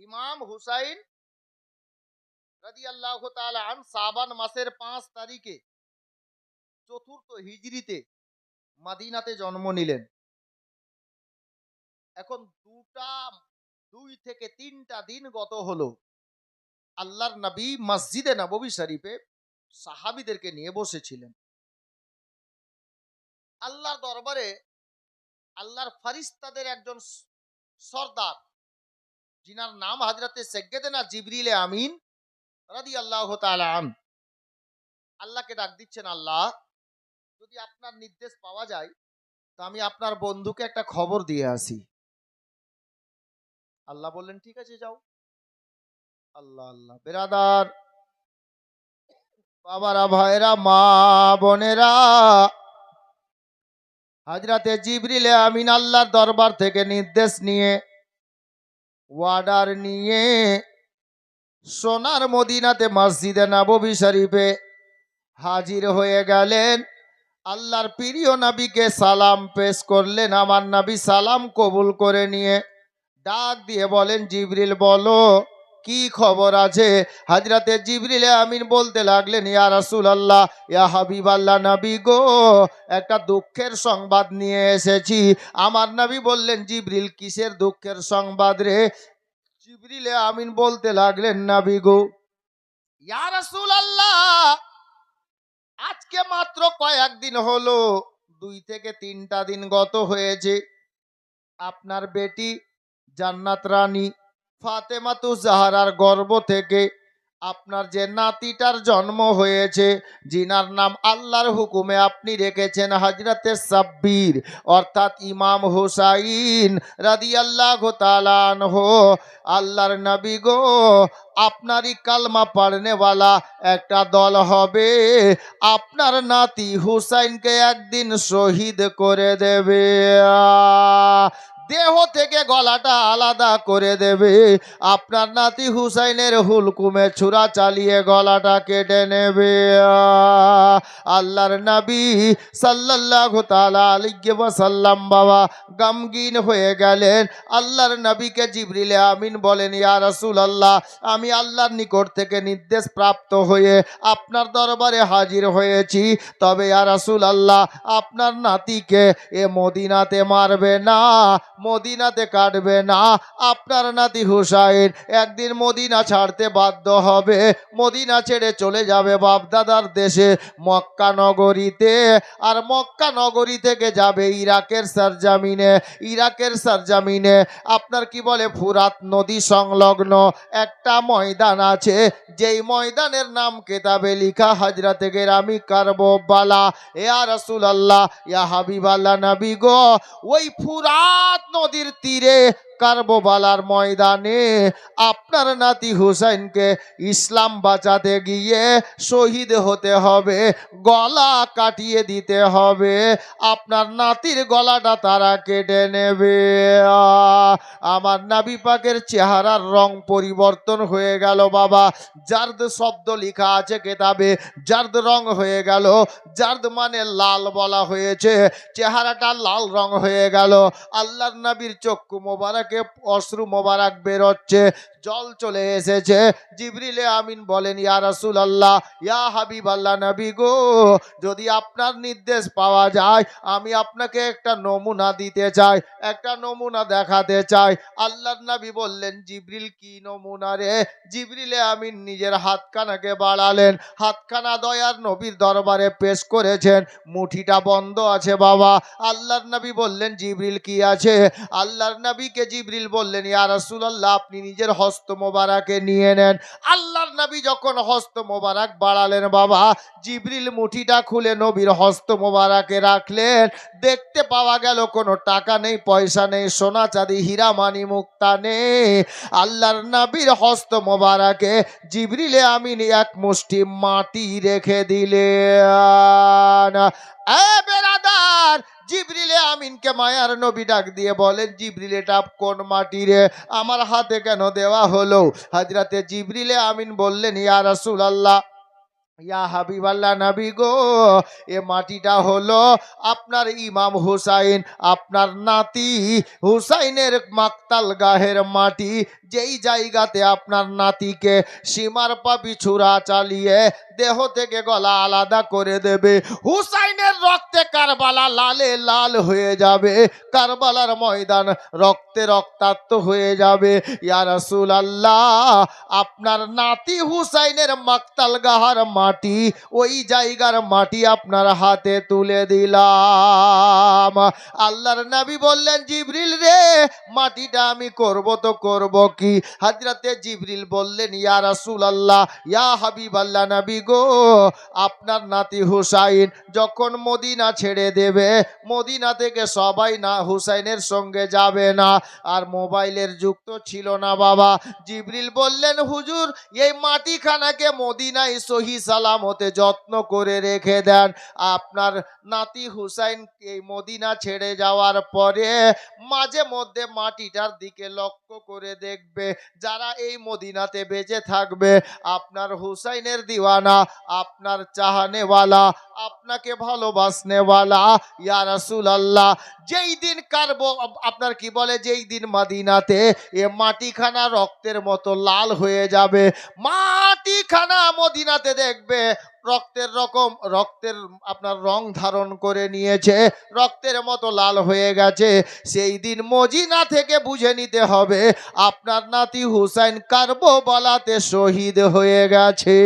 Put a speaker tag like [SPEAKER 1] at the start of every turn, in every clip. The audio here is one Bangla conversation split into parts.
[SPEAKER 1] ইমাম হুসাইন রাদিয়াল্লাহু তাআলা আন শাবান মাসের 5 তারিখে চতুর্থ হিজরিতে মদিনাতে জন্ম নিলেন। এখন 2 থেকে 3টা দিন গত হলো। আল্লাহর নবী মসজিদে নববী শরীফে সাহাবীদেরকে নিয়ে বসেছিলেন। আল্লাহর দরবারে আল্লাহর ফেরেশতাদের একজন সর্দার, যিনার নাম হযরতে সাইয়্যিদানা জিবরিল আমিন রাদিয়াল্লাহু তাআলা আন, আল্লাহকে ডাক দিচ্ছেন, আল্লাহ যদি আপনার নির্দেশ পাওয়া যায় তো আমি আপনার বন্ধুকে একটা খবর দিয়ে আসি। আল্লাহ বললেন, ঠিক আছে যাও। আল্লাহ আল্লাহ বেরাদার, বাবারা, ভাইরা, মা বোনেরা, হযরতে জিবরিল আমিন আল্লাহর দরবার থেকে নির্দেশ নিয়ে, ওয়ার্ডার নিয়ে সোনার মদিনাতে মসজিদে নববী শরীফে হাজির হয়ে গেলেন। আল্লাহর প্রিয় নবীকে সালাম পেশ করলেন। আমার নবী সালাম কবুল করে নিয়ে ডাক দিয়ে বলেন, জিবরিল বলো কি খবর আছে? হযরতে জিবরিল আমিন বলতে লাগলেন, ইয়া রাসূলুল্লাহ, ইয়া হাবিবাল্লাহ, নবী গো, একটা দুঃখের সংবাদ নিয়ে এসেছি। আমার নবী বললেন, জিবরিল কিসের দুঃখের সংবাদ রে? জিবরিল আমিন বলতে লাগলেন, নবী গো, ইয়া রাসূলুল্লাহ, আজকে মাত্র কয়েকদিন হলো, 2 থেকে 3টা দিন গত হয়েছে, আপনার বেটি জান্নাত রানী ফাতেমাতুজ জাহরার গর্ভ থেকে আপনার যে নাতিটার জন্ম হয়েছে, যিনার নাম আল্লাহর হুকুমে আপনি রেখেছেন হযরতে সাব্বির, অর্থাৎ ইমাম হুসাইন রাদিয়াল্লাহু তাআলা আনহু, আল্লাহর নবী গো, আপনারই কালমা পড়নেওয়ালা একটা দল হবে, আপনার নাতি হুসাইনকে একদিন শহীদ করে দেবে, দেহ থেকে গলাটা আলাদা করে দেবে, আপনার নাতি হুসাইনের হুলকুমে ছুরা চালিয়ে গলাটা কেটে নেবে। আল্লাহর নবী সাল্লাল্লাহু তাআলা আলাইহি ওয়াসাল্লাম বাবা গমগীন হয়ে গেলেন। আল্লাহর নবীকে জিবরিল আমিন বলেন, ইয়া রাসূলুল্লাহ, আমি আল্লাহর নিকট থেকে নির্দেশ প্রাপ্ত হয়ে আপনার দরবারে হাজির হয়েছি, তবে ইয়া রাসূলুল্লাহ, আপনার নাতিকে এ মদিনাতে মারবে না, মদিনাতে কাটবে না, আপনার নাতি হুসাইন একদিন মদিনা ছাড়তে বাধ্য হবে, মদিনা ছেড়ে চলে যাবে বাপদাদার দেশে মক্কা নগরীতে, আর মক্কা নগরী থেকে যাবে ইরাকের সরজমিনে, ইরাকের সরজমিনে আপনার কি বলে ফুরাত নদী সংলগ্ন একটা ময়দান আছে, যেই ময়দানের নাম কেতাবে লিখা হযরতে গেরামি কারবালা। ইয়া রাসূলুল্লাহ, ইয়া হাবিবাল্লাহ, নবী গো, ওই ফুরাত নদীর তীরে কারবালার ময়দানে আপনার নাতি হুসাইনকে ইসলাম বাঁচাতে গিয়ে শহীদ হতে হবে, গলা কাটিয়ে দিতে হবে, আপনার নাতির গলাটা তারা কেটে নেবে। আমার নবী পাকের চেহারার রং পরিবর্তন হয়ে গেল বাবা, জারদ শব্দ লেখা আছে কেতাবে, জারদ রং হয়ে গেল, জারদ মানে লাল বলা হয়েছে, চেহারাটা লাল রং হয়ে গেল। আল্লাহর নবীর চক্ষু মোবারকে অশ্রু মোবারক বেরোচ্ছে, জল চলে এসেছে। জিবরিল আমিন বলেন, ইয়া রাসূলুল্লাহ, ইয়া হাবিবাল্লাহ, নবী গো, যদি আপনার নির্দেশ পাওয়া যায় আমি আপনাকে একটা নমুনা দিতে চাই, একটা নমুনা দেখাতে চাই। আল্লাহর নবী বললেন, জিবরিল কি নমুনা রে? জিবরিল আমিন নিজের হাতখানাকে বাড়ালেন, হাতখানা দয়ার নবীর দরবারে পেশ করেছেন, মুঠিটা বন্ধ আছে বাবা। আল্লাহর নবী বললেন, জিবরিল কি আছে? আল্লাহর নবীকে জিবরিল বললেন, ইয়া রাসূলুল্লাহ, আপনি নিজের হস্ত মোবারকে নিয়ে নেন। আল্লাহর নবী যখন হস্ত মোবারক বাড়ালেন বাবা, জিবরিল মুঠিটা খুলে নবীর হস্ত মোবারকে রাখলেন। দেখতে পাওয়া গেল কোনো টাকা নেই, পয়সা নেই, সোনা চাঁদি হীরা মানি মুক্তা নেই। আল্লাহর নবীর হস্ত মোবারকে জিবরিল আমিন এক মুষ্টি মাটি রেখে দিলেন। বেরাদার, জিবরিল আমিনকে মায়ার নবী ডাক দিয়ে বলেন, জিবরিল, এটা কোন মাটি রে? আমার হাতে কেন দেওয়া হলো? হযরতে জিবরিল আমিন বললেন, ইয়া রাসূলুল্লাহ, ইয়া হাবিবাল্লাহ, নবী গো, এ মাটিটা হলো আপনার ইমাম হুসাইন, আপনার নাতি হুসাইনের মাকতাল গাহের মাটি, যেই জায়গাতে আপনার নাতিকে সীমার পাপি ছুরা চালিয়ে দেহ থেকে গলা আলাদা করে দেবে, হুসাইনের রক্তে কারবালা লালে লাল হয়ে যাবে, কারবালার ময়দান রক্তে রক্তাক্ত হয়ে যাবে। ইয়া রাসূলুল্লাহ, আপনার নাতি হুসাইনের মাকতাল গাহার মাটি, ওই জায়গার মাটি আপনার হাতে তুলে দিলাম। আল্লাহর নবী বললেন, জিবরিল রে, মাটিটা আমি করব তো করব কি? হযরতে জিবরিল বললেন, ইয়া রাসূলুল্লাহ, ইয়া হাবিবাল্লাহ নবী গো, আপনার নাতি হুসাইন যখন মদিনা ছেড়ে দেবে, মদিনা থেকে সবাই না হুসাইনের সঙ্গে যাবে না। আর মোবাইলের যুগ তো ছিল না বাবা। জিবরিল বললেন, হুজুর এই মাটিখানাকে মদিনায় সহি সালামতে যত্ন করে রেখে দেন। আপনার নাতি হুসাইন এই মদিনা ছেড়ে যাওয়ার পরে মাঝে মধ্যে মাটিটার দিকে লক্ষ্য করে দেখবে, যারা এই মদিনাতে বেঁচে থাকবে, আপনার হুসাইনের দিওয়ানা, আপনার চাহানেওয়ালা, আপনাকে ভালোবাসনেওয়ালা, ইয়া রাসূলুল্লাহ, যেই দিন কারবো আপনার কি বলে, যেই দিন মদিনাতে এ মাটিখানা রক্তের মতো লাল হয়ে যাবে, মাটিখানা মদিনাতে দেখবে রক্তের আপনার রং ধারণ করে নিয়েছে, রক্তের মতো লাল হয়ে গেছে, সেই দিন মদিনা থেকে বুঝে নিতে হবে আপনার নাতি হুসাইন কারবালাতে শহীদ হয়ে গেছে।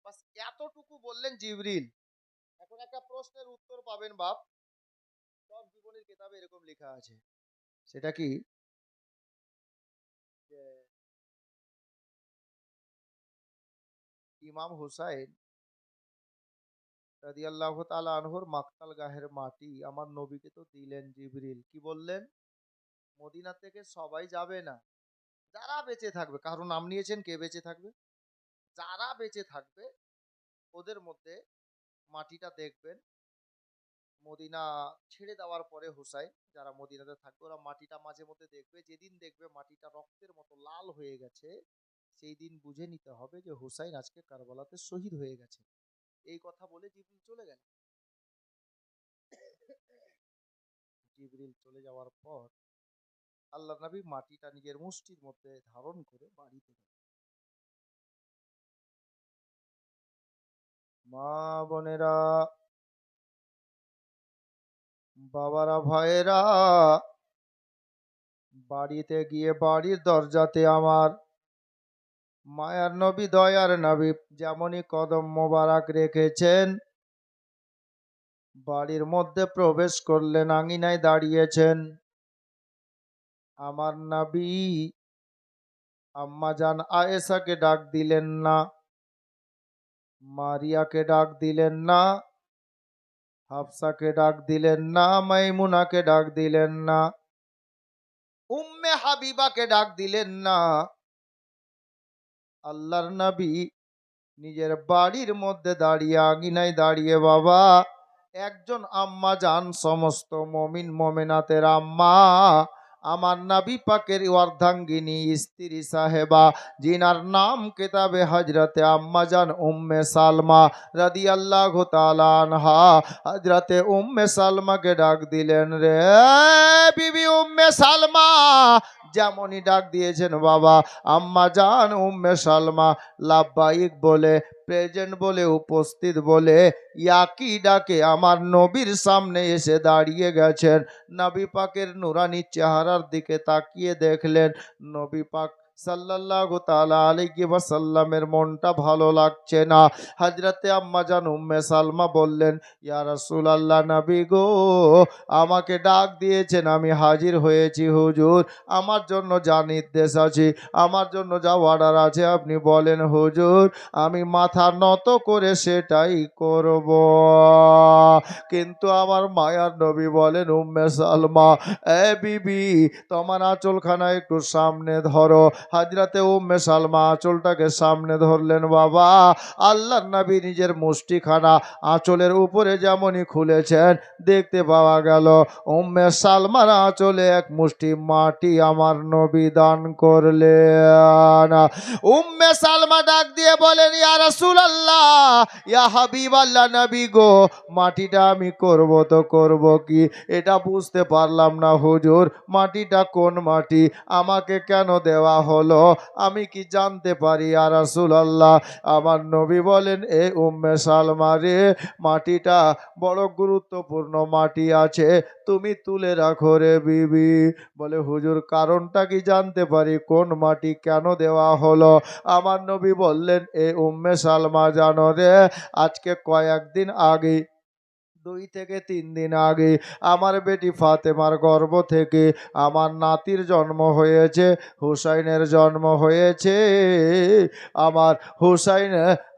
[SPEAKER 1] বাস এতটুকু বললেন জিবরিল। এখন একটা প্রশ্নের উত্তর পাবেন বাপ, সব জীবনের কিতাবে এরকম লেখা আছে। সেটা কি? যে ইমাম হুসাইন রাদিয়াল্লাহু তাআলা আনহুর মাকতাল গাহের মাটি আমার নবীকে তো দিলেন জিবরিল। কি বললেন? মদিনা থেকে সবাই যাবে না, যারা বেঁচে থাকবে, কারণ নাম নিয়েছেন, কে বেঁচে থাকবে? যারা বেঁচে থাকবে ওদের মধ্যে মাটিটা দেখবেন মদিনা ছেড়ে দেওয়ার পরে হুসাইন যারা মদিনাতে থাকবে ওরা মাটিটা মাঝে মধ্যে দেখবে, যেদিন দেখবে মাটিটা রক্তের মতো লাল হয়ে গেছে, সেই দিন বুঝে নিতে হবে যে হুসাইন আজকে কারবালাতে শহীদ হয়ে গেছে। এই কথা বলে জিবরিল চলে গেল। জিবরিল চলে যাওয়ার পর আল্লাহ নবী মাটিটা নিজের মুষ্টির মধ্যে ধারণ করে বাড়িতে গেলেন। মা বোনেরা, বাবারা, ভাইয়েরা, বাড়িতে গিয়ে বাড়ির দরজাতে আমার মায়ার নবী, দয়ার নবী যেমনই কদম মোবারক রেখেছেন, বাড়ির মধ্যে প্রবেশ করলেন, আঙিনায় দাঁড়িয়েছেন। আমার নবী আম্মা জান আয়েশাকে ডাক দিলেন না, মারিয়াকে ডাক দিলেন না, হাফসাকে ডাক দিলেন না, মাইমুনাকে ডাক দিলেন না, উম্মে হাবিবাকে ডাক দিলেন না। আল্লাহর নবী নিজের বাড়ির মধ্যে দাঁড়িয়ে, আঙিনায় দাঁড়িয়ে বাবা একজন আম্মা জান, সমস্ত মমিন মমিনাতের আম্মা, আমার নবী পাকের অর্ধাঙ্গিনী স্ত্রী সাহেবা, জিনার নাম কিতাবে হজরতে আম্মা জান উম্মে সালমা রাদিয়াল্লাহু তাআলা আনহা, হজরতে উম্মে সালমাকে ডাক দিলেন, রে বিবি উম্মে সালমা। যেমনই ডাক দিয়েছেন বাবা আম্মা জান উম্মে সালমা লাব্বাইক বলে, প্রেজেন্ট বলে, উপস্থিত বলে ইয়াকি ডাকে আমার নবীর সামনে এসে দাঁড়িয়ে গেছেন। নবী পাকের নুরানি চেহারার দিকে তাকিয়ে দেখলেন নবী পাক সাল্লাল্লাহু তাআলা আলাইহি ওয়াসাল্লামের মনটা ভালো লাগছে না। হযরতে আম্মা জান উম্মে সালমা বললেন, ইয়া রাসূলুল্লাহ, নবী গো আমাকে ডাক দিয়েছেন, আমি হাজির হয়েছি হুজুর, আমার জন্য যা নির্দেশ আছে, আমার জন্য যা অর্ডার আছে আপনি বলেন হুজুর, আমি মাথা নত করে সেটাই করব। কিন্তু আমার মায়ার নবী বলেন, উম্মে সালমা, এ বিবি তোমার আঁচলখানা একটু সামনে ধরো। হযরতে উম্মে সালমা আঁচলটাকে সামনে ধরলেন। বাবা, আল্লাহর নবী নিজের মুষ্টিখানা আঁচলের উপরে যেমনই খুলেছেন, দেখতে পাওয়া গেল উম্মে সালমার আঁচলে এক মুষ্টি মাটি আমার নবী দান করলেন। উম্মে সালমা ডাক দিয়ে বলেন, ইয়া রাসূলুল্লাহ, ইয়া হাবিবাল্লাহ, নবী গো, মাটিটা আমি করব তো করব কি, এটা বুঝতে পারলাম না হুজুর, মাটিটা কোন মাটি, আমাকে কেন দেওয়া হলো, আমি কি জানতে পারি ইয়া রাসূলুল্লাহ? আমার নবী বলেন, এ উম্মে সালমা রে, মাটিটা বড় গুরুত্বপূর্ণ মাটি আছে, তুমি তুলে রাখো রে বিবি। বলে, হুজুর কারণটা কি জানতে পারি, কোন মাটি কেন দেওয়া হলো? আমার নবী বললেন, এ উম্মে সালমা জানো রে, আজকে কয়েকদিন আগে, 2 থেকে 3 দিন আগে আমার বেটি ফাতেমার গর্ভ থেকে আমার নাতির জন্ম হয়েছে, হুসাইনের জন্ম হয়েছে। আমার হুসাইন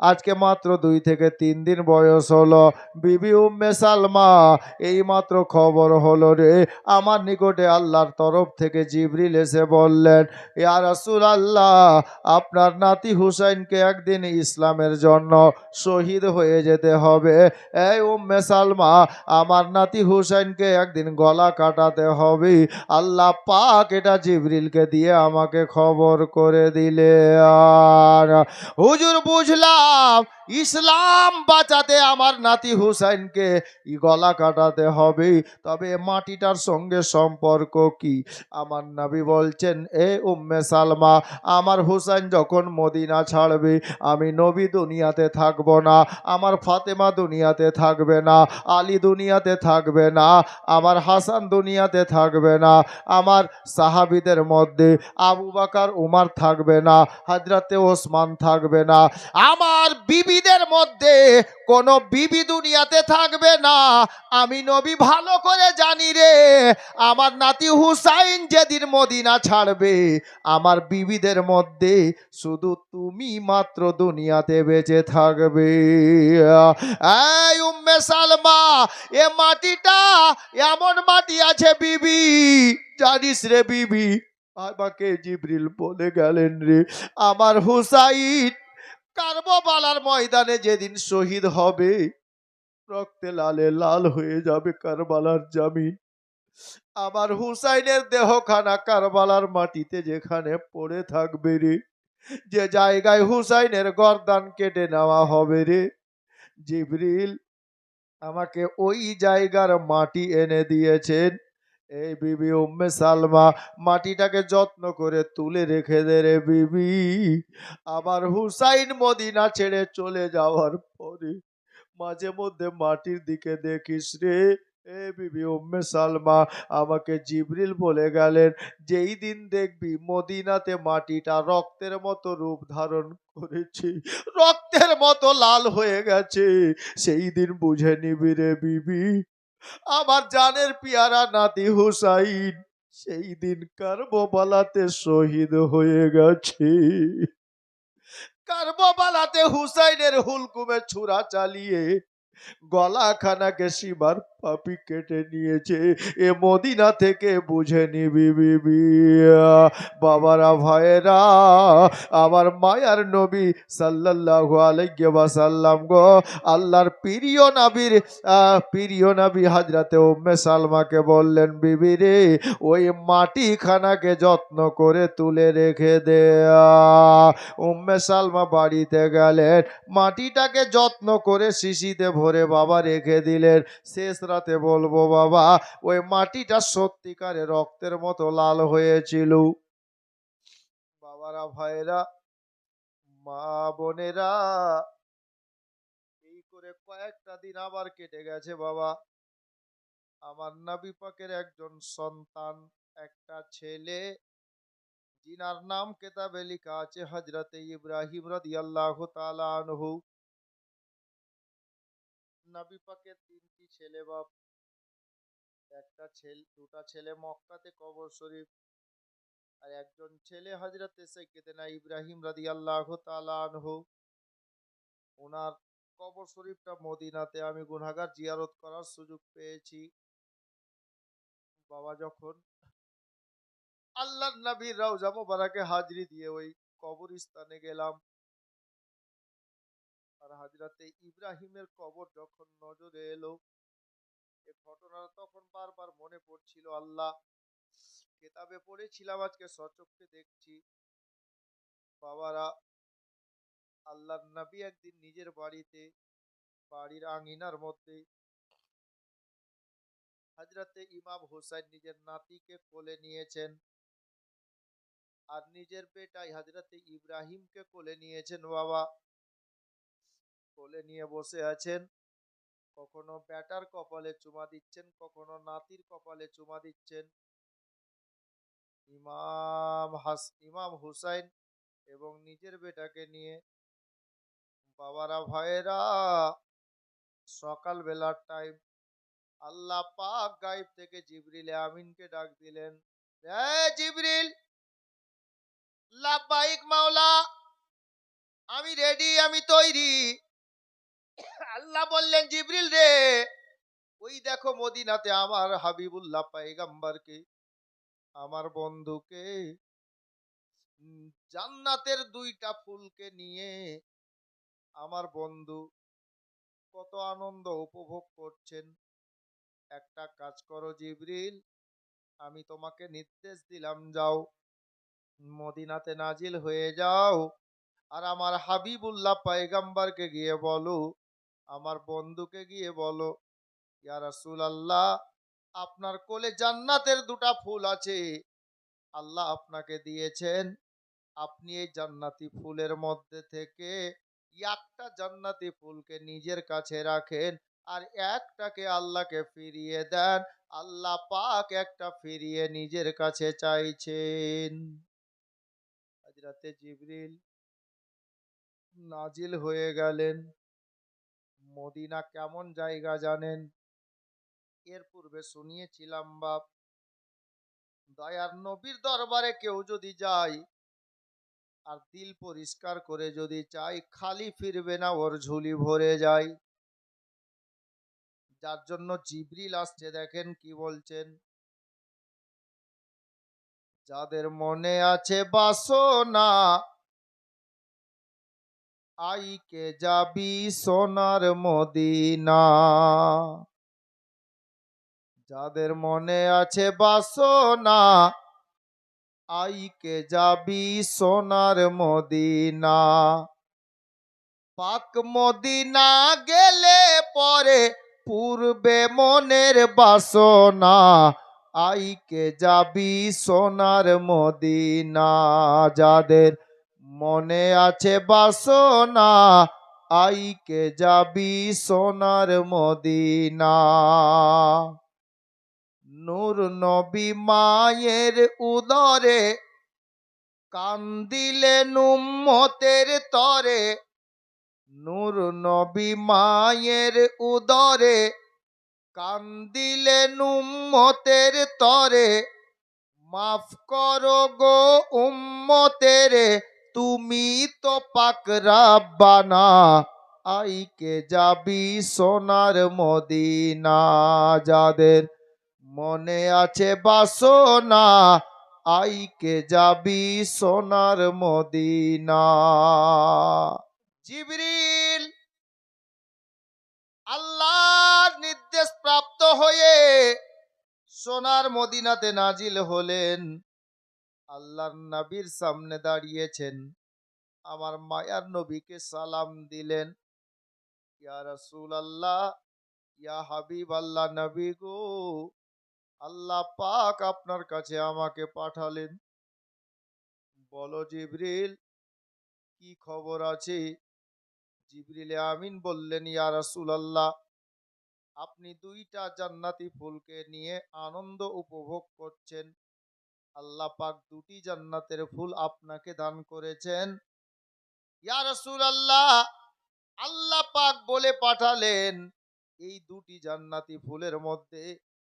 [SPEAKER 1] আজকে মাত্র 2 থেকে 3 দিন বয়স হলো। বিবি উম্মে সালমা, এই মাত্র খবর হলো রে, আমার নিকটে আল্লাহর তরফ থেকে জিবরিল এসে বললেন, ইয়া রাসূলুল্লাহ, আপনার নাতি হুসাইনকে একদিন ইসলামের জন্য শহীদ হয়ে যেতে হবে। এই উম্মে সালমা, আমার নাতি হুসাইনকে একদিন গলা কাটাতে হবে। আল্লাহ পাক এটা জিবরিলকে দিয়ে আমাকে খবর করে দিলে। আর হুজুর বুঝলাম, ইসলাম বাঁচাতে আমার নাতি হুসাইনকে গলা কাটাতে হবে, তবে মাটিটার সঙ্গে সম্পর্ক কি? আমার নবী বলছেন, এ উম্মে সালমা, আমার হুসাইন যখন মদিনা ছাড়বে, আমি নবী দুনিয়াতে থাকবো না, আমার ফাতেমা দুনিয়াতে থাকবে না, আলী দুনিয়াতে থাকবে না, আমার হাসান দুনিয়াতে থাকবে না, আমার সাহাবীদের মধ্যে আবু বকর উমর থাকবে না, হযরতে ওসমান থাকবে না, আমার বিবিদের মধ্যে কোন বিবি দুনিয়াতে থাকবে না। আমি নবী ভালো করে জানি রে, আমার নাতি হুসাইন যেদিন মদিনা ছাড়বে, আমার বিবিদের মধ্যে শুধু তুমি মাত্র দুনিয়াতে বেঁচে থাকবে। এই উম্মে সালমা, এ মাটিটা এমন মাটি আছে বিবি, জানিস রে বিবি, আমাকে জিবরিল বলে গেলেন রে, আমার হুসাইন কারবালার ময়দানে যেদিন শহীদ হবে, রক্তে লালে লাল হয়ে যাবে কারবালার জমিন, আমার হুসাইনের দেহখানা কারবালার মাটিতে যেখানে পড়ে থাকবে রে, যে জায়গায় হুসাইনের গর্দান কেটে নেওয়া হবে রে, জিবরিল আমাকে ওই জায়গার মাটি এনে দিয়েছেন। এই বিবি উম্মে সালমা, মাটিটাকে যত্ন করে তুলে রেখে দে রে বিবি। আমার হুসাইন মদিনা ছেড়ে চলে যাওয়ার পরে মাঝে মধ্যে মাটির দিকে দেখিস রে। এ বিবি উম্মে সালমা, আমাকে জিবরিল বলে গেলেন, যেই দিন দেখবি মদিনাতে মাটিটা রক্তের মতো রূপ ধারণ করেছে, রক্তের মতো লাল হয়ে গেছে, সেই দিন বুঝে নিবি রে বিবি, আমার জানের পিয়ারা নাতি হুসাইন সেই দিন কারবালাতে শহীদ হয়ে গেছে। কারবালাতে হুসাইনের হুলকুমে ছুরা চালিয়ে গলাখানাকে সীমার পাপি কেটে নিয়েছে, এ মদিনা থেকে বুঝে নিবি বিবি। বাবারা, ভাইয়েরা, আমার মায়ার নবী সাল্লাল্লাহু আলাইহি ওয়াসাল্লাম গো, আল্লাহর প্রিয় নবী হযরতে উম্মে সালমাকে বললেন, বিবি রে, ওই মাটিখানাকে যত্ন করে তুলে রেখে দে। উম্মে সালমা বাড়িতে গেলেন, মাটিটাকে যত্ন করে শিশিতে ভরে বাবা রেখে দিলেন। শেষ রাতে বলবো বাবা, ওই মাটিটা সত্যিকারে রক্তের মতো লাল হয়েছিল। বাবারা, ভাইরা, মা বোনেরা, এই করে কয়েকটা দিন আবার কেটে গেছে বাবা। আমার নবী পাকের একজন সন্তান, একটা ছেলে, যিনার নাম কেতাবে লেখা আছে হযরতে ইব্রাহিম রাদিয়াল্লাহু তাআলা আনহু। নবী পাকের 3টি ছেলে বাপ, দুটা ছেলে মক্কাতে কবর শরীফ, আর একজন ছেলে হযরতে সাইয়্যিদানা ইব্রাহিম রাদিয়াল্লাহু তাআলা আনহু। ওনার কবর শরীফটা মদিনাতে আমি গুনাহগার জিয়ারত করার সুযোগ পেয়েছি। বাবা যখন আল্লাহর নবীর রওজা মোবারকে হাজরি দিয়ে ওই কবরস্থানে গেলাম। আর হযরতে ইব্রাহিমের কবর যখন নজরে এলো, এই ঘটনাটা তখন বারবার মনে পড়ছিল। আল্লাহ, কেতাবে পড়েছিলাম, আজকে সচক্ষে দেখছি। বাবারা, আল্লাহর নবী একদিন নিজের বাড়িতে, বাড়ির আঙিনার মধ্যে হযরতে ইমাম হুসাইন নিজের নাতিকে কোলে নিয়েছেন, আর নিজের বেটাই হযরতে ইব্রাহিমকে কোলে নিয়েছেন। বাবা, কোলে নিয়ে বসে আছেন। কখনো বেটার কপালে চুমা দিচ্ছেন, কখনো নাতির কপালে চুমা দিচ্ছেন। ইমাম হুসাইন এবং নিজের বেটাকে নিয়ে। বাবারা, ভাইয়েরা, সকাল বেলার টাইম, আল্লাহ পাক গায়েব থেকে জিবরিল আমিনকে ডাক দিলেন। জিবরিল, লাব্বাইক মাওলা, আমি রেডি, আমি তৈরি। আল্লাহ বললেন, জিবরিল রে, ওই দেখো মদিনাতে আমার হাবিবুল্লাহ পয়গম্বরকে, আমার বন্ধুকে, জান্নাতের দুইটা ফুলকে নিয়ে আমার বন্ধু কত আনন্দ উপভোগ করছেন। একটা কাজ করো জিবরিল, আমি তোমাকে নির্দেশ দিলাম, যাও মদিনাতে নাজিল হয়ে যাও, আর আমার হাবিবুল্লাহ পয়গম্বরকে গিয়ে বলো, আমার বন্ধুকে গিয়ে বলো, ইয়া রাসূলুল্লাহ, আপনার কোলে জান্নাতের দুটা ফুল আছে, আল্লাহ আপনাকে দিয়েছেন। আপনি এই জান্নাতি ফুলের মধ্যে থেকে একটা জান্নাতি ফুলকে নিজের কাছে রাখেন, আর একটাকে আল্লাহকে ফিরিয়ে দেন। আল্লাহ পাক একটা ফিরিয়ে নিজের কাছে চাইছেন। হযরতে জিবরিল নাজিল হয়ে গেলেন। মদিনা কেমন জায়গা জানেন? এর পূর্বে শুনিয়েছিলাম বাপ, দয়ার নবীর দরবারে কেউ যদি যায় আর দিল পরিষ্কার করে যদি চাই, খালি ফিরবে না, ওর ঝুলি ভরে যায়। যার জন্য জিবরিল আসছে, দেখেন কি বলছেন, যাদের মনে আছে বাসনা, আইকে যাবি সোনার মদিনা। যাদের মনে আছে বাসনা, আইকে যাবি সোনার মদিনা। পাক মদিনা গেলে পরে পূর্বে মনের বাসনা, আইকে যাবি সোনার মদিনা। যাদের মনে আছে বাসনা, আইকে যাবি সোনার মদিনা। নূর নবী মায়ের উদরে, কান্দিলেন উম্মতের তরে। নূর নবী মায়ের উদরে, কান্দিলেন উম্মতের তরে। মাফ করো গো উম্মতের, তুমি তো পাক রাব্বানা, আইকে যাবি সোনার মদিনা। যাদের মনে আছে বাসনা, আইকে যাবি সোনার মদিনা। জিবরিল আল্লাহর নির্দেশ প্রাপ্ত হয়ে সোনার মদিনাতে নাজিল হলেন। আল্লাহর নবীর সামনে দাঁড়িয়েছেন, আমার মায়ার নবীকে সালাম দিলেন, ইয়া রাসূলুল্লাহ, ইয়া হাবিব আল্লাহ, নবী গো, আল্লাহ পাক আপনার কাছে আমাকে পাঠালেন। বলো জিবরিল, কি খবর আছে? জিবরিল আমিন বললেন, ইয়া রাসূলুল্লাহ, আপনি দুইটা জান্নাতি ফুলকে নিয়ে আনন্দ উপভোগ করছেন। আল্লাহ পাক দুটি জান্নাতের ফুল আপনাকে দান করেছেন। ইয়া রাসূলুল্লাহ, আল্লাহ পাক বলে পাঠালেন, এই দুটি জান্নাতি ফুলের মধ্যে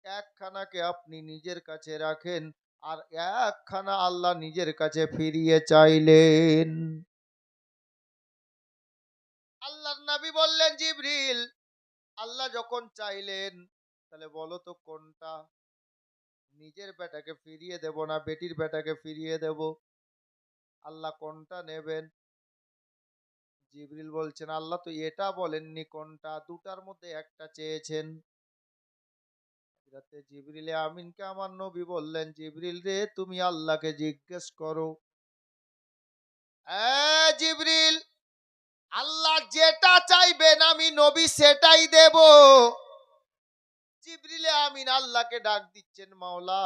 [SPEAKER 1] একখানাকে আপনি নিজের কাছে রাখেন, আর একখানা আল্লাহ নিজের কাছে ফিরিয়ে চাইলেন। আল্লাহর নবী বললেন, জিবরিল, আল্লাহ যখন চাইলেন, তাহলে বলো তো কোনটা? নিজের বেটাকে ফিরিয়ে দেব না বেটির বেটাকে ফিরিয়ে দেব? আল্লাহ কোনটা নেবেন? জিবরিল বলছেন আল্লাহ তো এটা বলেননি কোনটা, দুটার মধ্যে একটা চেয়েছেন। যাতে জিবরিলে আমিনকে আমার নবী বললেন, জিবরিল রে তুমি আল্লাহকে জিজ্ঞেস করো। জিবরিল, আল্লাহ যেটা চাইবেন আমি নবী সেটাই দেব। জিবরিলে আমিন আল্লাহকে ডাক দিচ্ছেন, মাওলা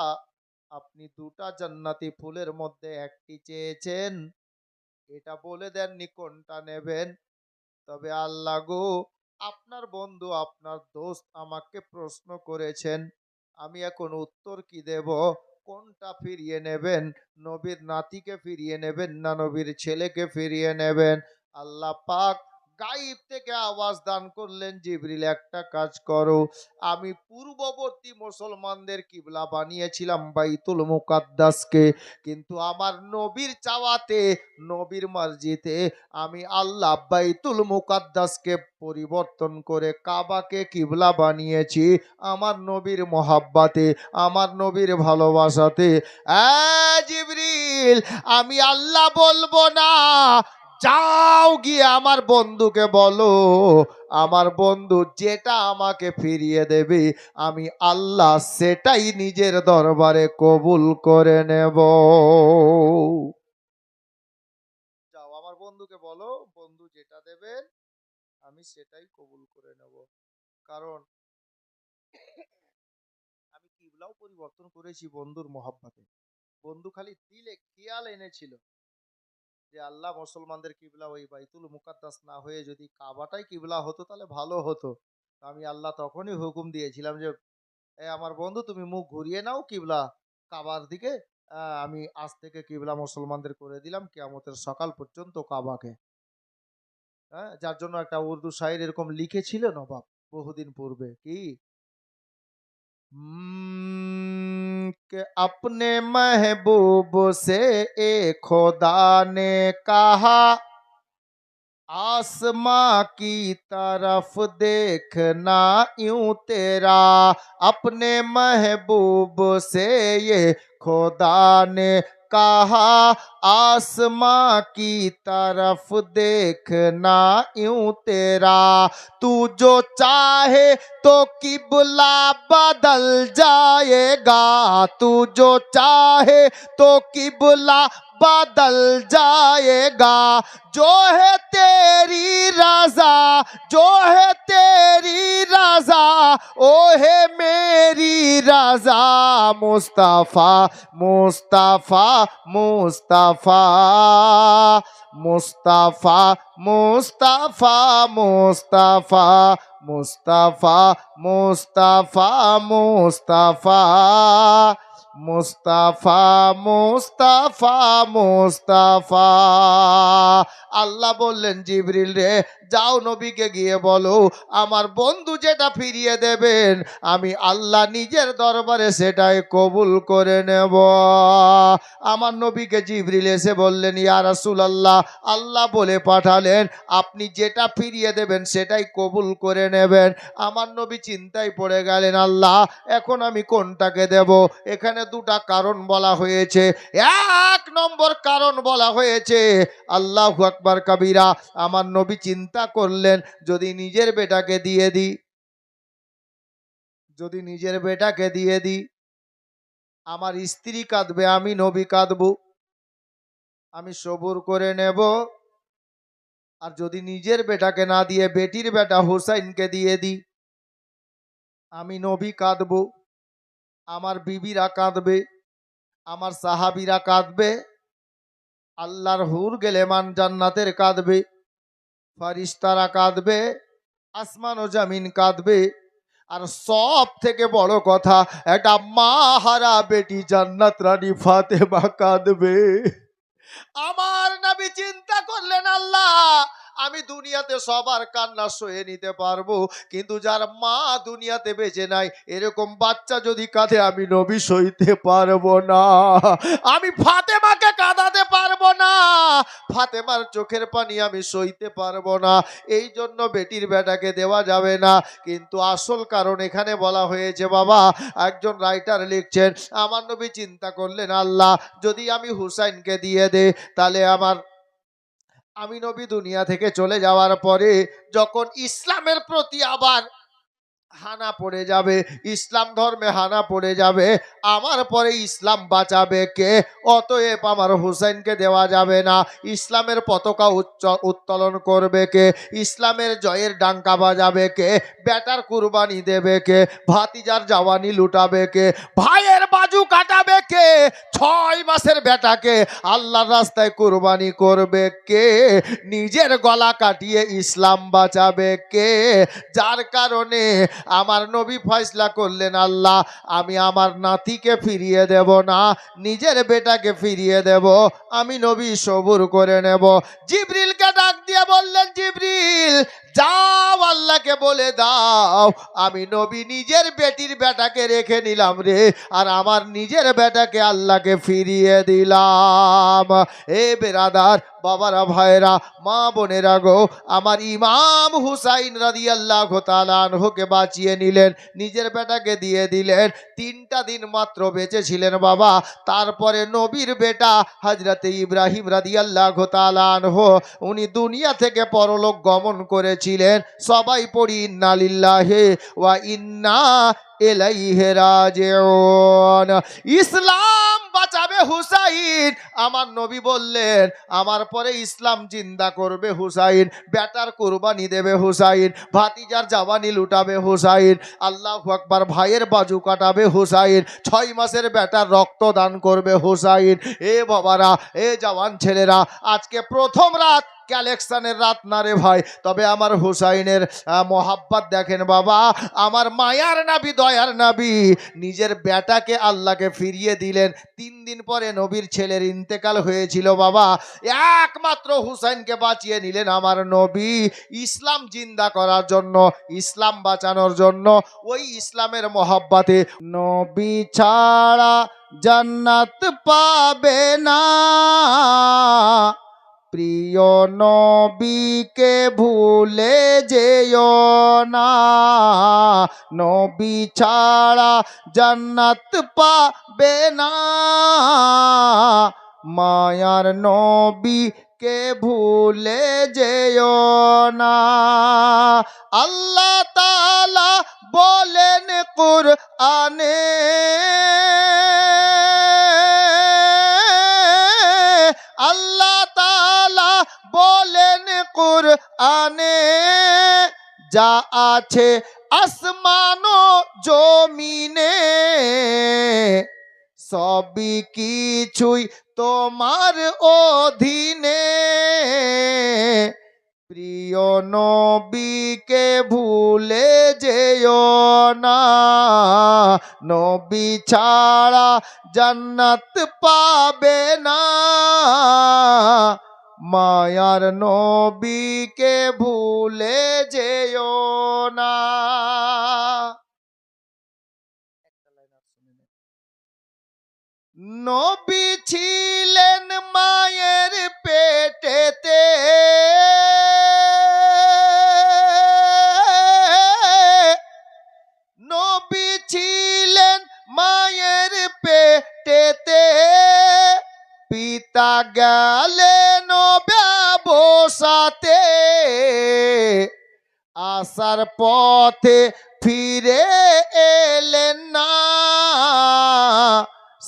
[SPEAKER 1] আপনি দুটা জান্নাতি ফুলের মধ্যে একটি চেয়েছেন, এটা বলে দেননি কোনটা নেবেন। তবে আল্লাহ গো, আপনার বন্ধু আপনার দোস্ত আমাকে প্রশ্ন করেছেন, আমি এখন উত্তর কি দেব? কোনটা ফিরিয়ে নেবেন? নবীর নাতিকে ফিরিয়ে নেবেন না নবীর ছেলেকে ফিরিয়ে নেবেন? আল্লাহ পাক গায়েব থেকে আওয়াজ দান করলেন, জিবরিল একটা কাজ করো, আমি পূর্ববর্তী মুসলমানদের কিবলা বানিয়েছিলাম বাইতুল মুকাদ্দাসকে, কিন্তু আমার নবীর চাওয়াতে নবীর মর্জিতে আমি আল্লাহ বাইতুল মুকাদ্দাসকে পরিবর্তন করে কাবাকে কিবলা বানিয়েছি আমার নবীর মোহাব্বতে, আমার নবীর ভালোবাসাতে। জিবরিল, আমি আল্লাহ বলবো না, যাও গিয়ে আমার বন্ধুকে বলো, আমার বন্ধু যেটা আমাকে ফিরিয়ে দেবে আমি আল্লাহ সেটাই নিজের দরবারে কবুল করে নেব। যাও আমার বন্ধুকে বলো, বন্ধু যেটা দেবেন আমি সেটাই কবুল করে নেব। কারণ আমি কিবলাও পরিবর্তন করেছি বন্ধুর মহব্বতে। বন্ধু খালি দিলে খেয়াল এনেছিল যে আল্লাহ মুসলমানদের কিবলা ওই বাইতুল মুকাদ্দাস না হয়ে যদি কাবাটাই কিবলা হতো তাহলে ভালো হতো। আমি আল্লাহ তখনই হুকুম দিয়েছিলাম যে আমার বন্ধু তুমি মুখ ঘুরিয়ে নাও কিবলা কাবার দিকে। আমি আজ থেকে কিবলা মুসলমানদের করে দিলাম কিয়ামতের সকাল পর্যন্ত কাবাকে। যার জন্য একটা উর্দু শায়ের এরকম লিখেছিল নবাব বহুদিন পূর্বে, কি कि अपने महबूब से एक खुदा ने कहा, आसमां की तरफ देखना यूं तेरा, अपने महबूब से ये खुदा ने कहा, आसमां की तरफ देखना यूं तेरा, तू जो चाहे तो किबला बदल जाएगा, तू जो चाहे तो किबला बदल जाएगा, जो है तेरी रजा, जो है तेरी रजा, ओ है मेरी रजा, मुस्तफा मुस्तफा मुस्तफा मुस्तफा मुस्तफा मुस्तफा मुस्तफा मुस्तफा मुस्तफा মুস্তাফা মুস্তাফা মুস্তাফা। আল্লাহ বললেন জিবরিল রে যাও নবীকে গিয়ে বলো আমার বন্ধু যেটা ফিরিয়ে দেবেন আমি আল্লাহ নিজের দরবারে সেটাই কবুল করে নেব। আমার নবীকে জিবরিল এসে বললেন ইয়া রাসূলুল্লাহ, আল্লাহ বলে পাঠালেন আপনি যেটা ফিরিয়ে দেবেন সেটাই কবুল করে নেবেন। আমার নবী চিন্তায় পড়ে গেলেন, আল্লাহ এখন আমি কোনটাকে দেব? এখানে দুটা কারণ বলা হয়েছে। এক নম্বর কারণ বলা হয়েছে আল্লাহু আকবার কাবীরা, আমার নবী চিন্তা করলেন যদি নিজের বেটাকে দিয়ে দিই, যদি নিজের বেটাকে দিয়ে দিই আমার স্ত্রী কাঁদবে, আমি নবী কাঁদবো, আমি সবুর করে নেব। আর যদি নিজের বেটাকে না দিয়ে বেটির বেটা হুসাইনকে দিয়ে দিই আমি নবী কাঁদবো, আমার বিবিরা কাঁদবে, আমার সাহাবীরা কাঁদবে, আল্লাহর হুর গেলেমান জান্নাতের কাঁদবে, ফারিস্তারা কাঁদবে, আসমান ও জমিন কাঁদবে। আর সব থেকে বড় কথা একটা মা হারা বেটি জান্নাত রানী ফাতেমা কাঁদবে। আমার নবী চিন্তা করলেন আল্লাহ আমি দুনিয়াতে সবার কান্না সয়ে নিতে পারবো, কিন্তু যার মা দুনিয়াতে বেঁচে নাই এরকম বাচ্চা যদি কাঁদে আমি নবী সইতে পারবো না, আমি ফাতেমাকে কাঁদাতে পারবো না। ফাতেমার চোখের পানি আমি সইতে পারবো না, এই জন্য বেটির বেটাকে দেওয়া যাবে না। কিন্তু আসল কারণ এখানে বলা হয়েছে বাবা, একজন রাইটার লিখছেন, আমার নবী চিন্তা করলেন, আল্লাহ যদি আমি হুসাইনকে দিয়ে দে, তাহলে আমি নবী দুনিয়া থেকে চলে যাওয়ার পরে যখন ইসলামের প্রতি আবার হানা পড়ে যাবে, ইসলাম ধর্মে হানা পড়ে যাবে, আমার পরে ইসলাম বাঁচাবে কে? অতএব আমার হুসাইনকে দেওয়া যাবে না। ইসলামের পতাকা উত্তোলন করবে কে? ইসলামের জয়ের ডাঙ্কা বাজাবে কে? বেটার কুরবানি দেবে কে? ভাতিজার জওয়ানি লুটাবে কে? ভাইয়ের বাজু কাটাবে কে? 6 মাসের বেটাকে আল্লাহর রাস্তায় কুরবানি করবে কে? নিজের গলা কাটিয়ে ইসলাম বাঁচাবে কে? যার কারণে আমার নবী ফয়সলা করলেন, আল্লাহ আমি আমার নাতিকে ফিরিয়ে দেব না, নিজের বেটাকে ফিরিয়ে দেব, আমি নবী সবুর করে নেব। জিবরিলকে ডাক দিয়ে বললেন, জিবরিল যাও আল্লাহকে বলে দাও আমি নবী নিজের বেটির বেটাকে রেখে নিলাম রে, আর আমার নিজের বেটাকে আল্লাহকে ফিরিয়ে দিলাম। এ বেরাদার, বাবারা, ভাইরা, মা বোনেরা গো, আমার ইমাম হুসাইন রাদিয়াল্লাহু তাআলা আনহুকে বাঁচিয়ে নিলেন, নিজের বেটাকে দিয়ে দিলেন। 3টা দিন মাত্র বেঁচে ছিলেন বাবা। তারপরে নবীর বেটা হযরতে ইব্রাহিম রাদিয়াল্লাহু তাআলা আনহু, উনি দুনিয়া থেকে পরলোক গমন করেছিলেন। সবাই পড়ি ইন্না লিল্লাহি ওয়া ইন্না ইলাইহি রাজিউন। ইসলাম বাঁচাবে হুসাইন। আমার নবী বললেন, আমার পরে ইসলাম জিন্দা করবে হুসাইন, বেটার কুরবানি দেবে হুসাইন, ভাতিজার জওয়ানি লুটাবে হুসাইন, আল্লাহু আকবার, ভাইয়ের বাজু কাটাবে হুসাইন, 6 মাসের বেটার রক্ত দান করবে হুসাইন। এ বাবারা, এ জওয়ান ছেলেরা, আজকে প্রথম রাত, কালেকশনের রাত না রে ভাই, তবে আমার হুসাইনের মোহাব্বত দেখেন বাবা। আমার মায়ার নবী, দয়ার নবী নিজের বেটাকে আল্লাহকে ফিরিয়ে দিলেন। 3 দিন পরে নবীর ছেলের ইন্তেকাল হয়েছিল বাবা, একমাত্র হুসাইনকে বাঁচিয়ে নিলেন আমার নবী, ইসলাম জিন্দা করার জন্য, ইসলাম বাঁচানোর জন্য। ওই ইসলামের মোহাব্বতে নবী ছাড়া জান্নাত পাবে না, প্রিয় নবীকে ভুলে যেও না, নবী ছাড়া জান্নাত পাবে না, মায়ার নবীকে ভুলে যেও না। আল্লাহ তাআলা বলেন কুরআনে, আল্লাহ তাআলা বলেন কুরআনে, যা আছে আসমান ও জমিনে সবই কিছুই তোমার অধীনে, প্রিয় নবীকে ভুলে যেও না, নবী ছাড়া জান্নাত পাবে না, মায়ার নবীকে ভুলে যেও না। নবী ছিলেন মায়ের পেটেতে, নবী ছিলেন মায়ের পেটেতে, পিতা গেলেন ব্যবসাতে, আসার পথে ফিরে এলেন না,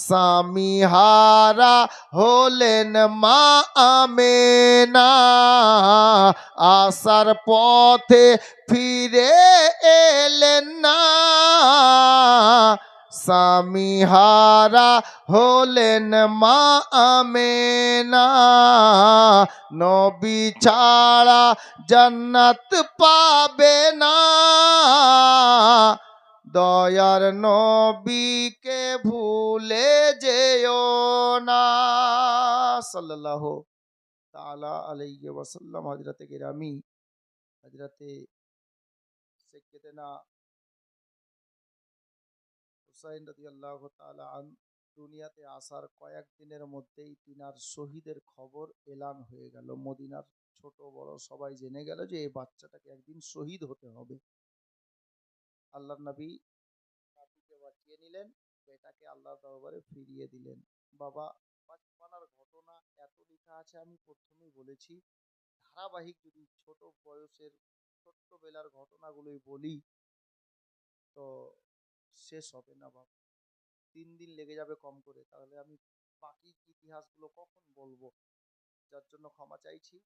[SPEAKER 1] স্বামী হারা হলেন মা আমেনা, আসার পথে ফিরে এলেন না, স্বামী হারা হলেন মা আমেনা, নবী ছাড়া জান্নাত পাবে না, দয়ার নবীকে ভুলে যেও না। সাল্লাল্লাহু তাআলা আলাইহি ওয়াসাল্লাম। হযরতে গিরামি, হযরতে সাইয়্যিদানা হুসাইন রাদিয়াল্লাহু তাআলা আনহু দুনিয়াতে আসার কয়েকদিনের মধ্যেই তিনার শহীদের খবর এলান হয়ে গেল। মদিনার ছোট বড় সবাই জেনে গেল যে এই বাচ্চাটাকে একদিন শহীদ হতে হবে। আল্লাহর নবী নাতিকে বাঁচিয়ে নিলেন, বেটাকে আল্লাহর দরবারে ফিরিয়ে দিলেন। বাবা, বাচপানার ঘটনা এত লেখা আছে, আমি প্রথমেই বলেছি ধারাবাহিক যদি ছোট বয়সের ছোট্টবেলার ঘটনাগুলোই বলি তো শেষ হবে না বাবা, 3 দিন লেগে যাবে কম করে, তাহলে আমি বাকি ইতিহাসগুলো কখন বলবো? যার জন্য ক্ষমা চাইছি।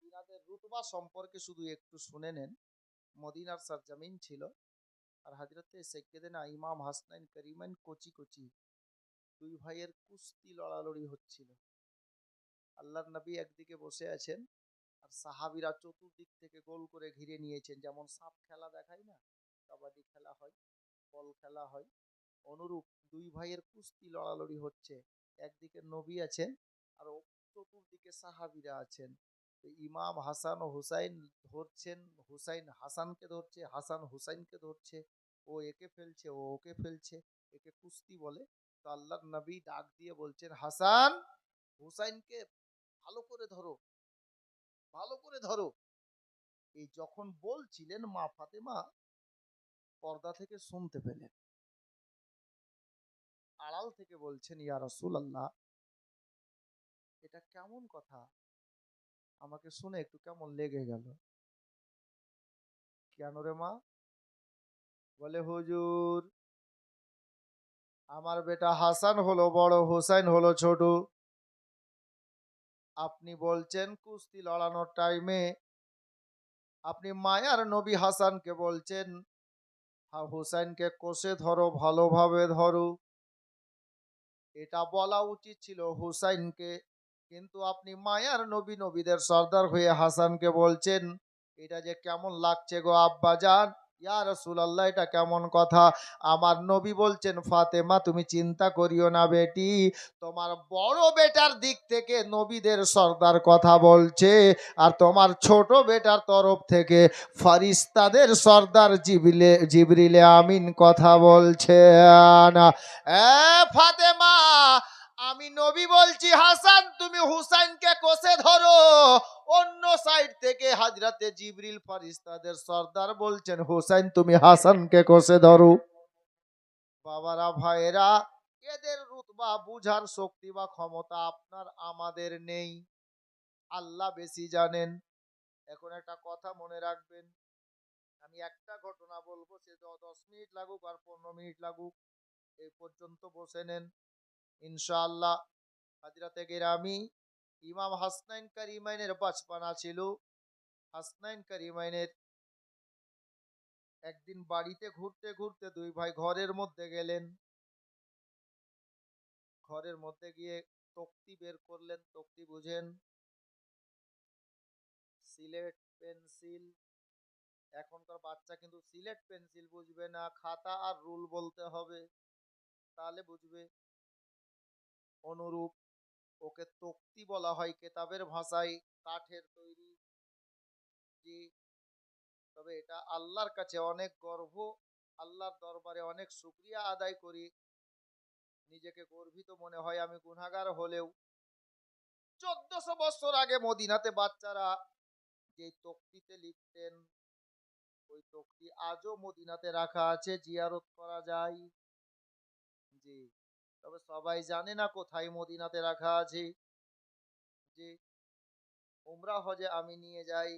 [SPEAKER 1] তিনাদের রুতবা সম্পর্কে শুধু একটু শুনে নেন। মদিনার সরজমিন ছিল, আর হজরতে সৈয়দনা ইমাম হাসনাইন করিমাইন কচি কচি দুই ভাইয়ের কুস্তি লড়ালড়ি হচ্ছিল। আল্লাহর নবী একদিকে বসে আছেন, আর সাহাবীরা চতুর্দিক থেকে গোল করে ঘিরে নিয়েছেন। যেমন সাপ খেলা দেখায় না, কাবাডি খেলা হয়, বল খেলা হয়, অনুরূপ দুই ভাইয়ের কুস্তি লড়ালড়ি হচ্ছে। একদিকে নবী আছেন, আর চতুর্দিকে সাহাবীরা আছেন। তো ইমাম হাসান ও হুসাইন ধরছেন, হুসাইন হাসানকে ধরছে, হাসান হুসাইনকে ধরছে, ও একে ফেলছে, ও ওকে ফেলছে, একে কুস্তি বলে। তো আল্লাহর নবী ডাক দিয়ে বলছেন, হাসান হুসাইনকে ভালো করে ধরো, ভালো করে ধরো। এই যখন বলছিলেন, মা ফাতেমা পর্দা থেকে শুনতে পেলেন, আড়াল থেকে বলছেন, ইয়া রাসূলুল্লাহ, এটা কেমন কথা? আমাকে শুনে একটু কেমন লেগে গেল। কেন রে মা? বলে, হুজুর, আমার বেটা হাসান হলো বড়, হোসাইন হলো ছোট। আপনি বলছেন কুস্তি লড়ানোর টাইমে আপনি মায়ার নবী হাসানকে বলছেন হোসাইনকে কষে ধরো, ভালোভাবে ধরো। এটা বলা উচিত ছিল হুসাইনকে, কিন্তু আপনি মায়ার নবী, নবীদের সর্দার হয়ে হাসানকে বলছেন। এটা যে কেমন লাগছে গো আব্বাজান, ইয়া রাসূলুল্লাহ, এটা কেমন কথা? আমার নবী বলছেন, ফাতেমা তুমি চিন্তা করিও না বেটি, তোমার বড় বেটার দিক থেকে নবীদের সর্দার কথা বলছে, আর তোমার ছোট বেটার তরফ থেকে ফারিস্তাদের সর্দার জিবরিলে আমিন কথা বলছেন। ফাতেমা, আমি নবী বলছি হাসান তুমি হুসাইনকে কষে ধরো। অন্য সাইড থেকে হযরতে জিবরিল ফেরেশতাদের সর্দার বলছেন, হুসাইন তুমি হাসানকে কষে ধরো। বাবারা, ভাইয়েরা, এদের রুতবা বুঝার শক্তি বা ক্ষমতা আপনার আমাদের নেই, আল্লাহ বেশি জানেন। এখন একটা কথা মনে রাখবেন, আমি একটা ঘটনা বলবো, সে 10 মিনিট লাগুক আর 15 মিনিট লাগুক, এই পর্যন্ত বসে নেন ইনশাআল্লাহ। হযরতে গিরামি ইমাম হাসনাইন কারিমাইনের বাচপানা ছিল। হাসনাইন কারিমাইনের একদিন বাড়িতে ঘুরতে ঘুরতে দুই ভাই ঘরের মধ্যে গেলেন। ঘরের মধ্যে গিয়ে তক্তি বের করলেন। তক্তি বুঝেন? সিলেট পেন্সিল। এখনকার বাচ্চা কিন্তু সিলেট পেন্সিল বুঝবে না, খাতা আর রুল বলতে হবে, তাহলে বুঝবে। অনুরূপ ওকে তক্তি বলা হয় কেতাবের ভাষায়, কাঠের তৈরি। জি, তবে এটা আল্লাহর কাছে অনেক গর্ব, আল্লাহর দরবারে অনেক শুকরিয়া আদায় করি। নিজেকে গর্বিত মনে হয় আমি গুনাহগার হলেও। 1400 বছর আগে মদিনাতে বাচ্চারা যে তক্তিতে লিখতেন, ওই তক্তি আজও মদিনাতে রাখা আছে, জিয়ারত করা যায়। জি, তবে সবাই জানে না কোথায় মদিনাতে রাখা আছে। জি, উমরা হজে আমি নিয়ে যাই,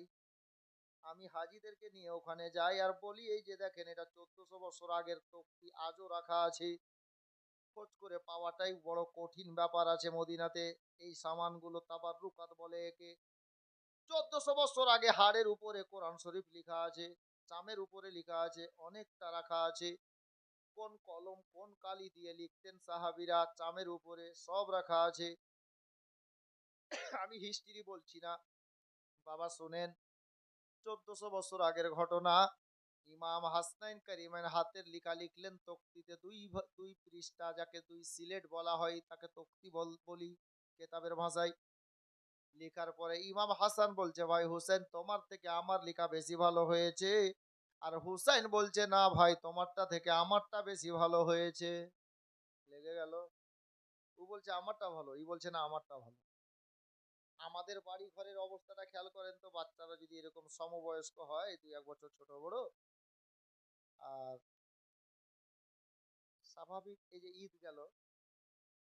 [SPEAKER 1] আমি হাজিদেরকে নিয়ে ওখানে যাই আর বলি, এই যে দেখেন এটা 1400 বছর আগের তক্তি আজও রাখা আছে। খোঁজ করে পাওয়াটাই বড় কঠিন ব্যাপার আছে মদিনাতে। এই সামানগুলো তাবাররুকাত বলে একে। 1400 বছর আগে হাড়ের উপরে কোরআন শরীফ লেখা আছে, চামের উপরে লেখা আছে, অনেকটা রাখা আছে। কোন কলম কোন কালি দিয়ে লিখতেন সাহাবীরা চামের উপরে, সব রাখা আছে। আমি হিস্ট্রি বলছি না বাবা, শোনেন। 1400 বছর আগের ঘটনা। ইমাম হাসনাইন কারিমাইন হাতের লেখা লিখলেন তক্তিতে, দুই পৃষ্ঠা, যাকে দুই সিলেট বলা হয়, তাকে তক্তি বলি কেতাবের ভাষায়। লেখার পরে ইমাম হাসান বলছে, ভাই হুসেন তোমার থেকে আমার লেখা বেশি ভালো হয়েছে। আর হুসাইন বলছে, না ভাই তোমারটা থেকে আমারটা বেশি ভালো হয়েছে। লেগে গেল। ও বলছে আমারটা ভালো, ই বলছে না আমারটা ভালো। আমাদের বাড়ি ঘরের অবস্থাটা খেয়াল করেন তো, বাচ্চারা যদি এরকম সমবয়স্ক হয়, 2-1 বছর ছোট বড়, আর স্বাভাবিক এই যে ঈদ গেল,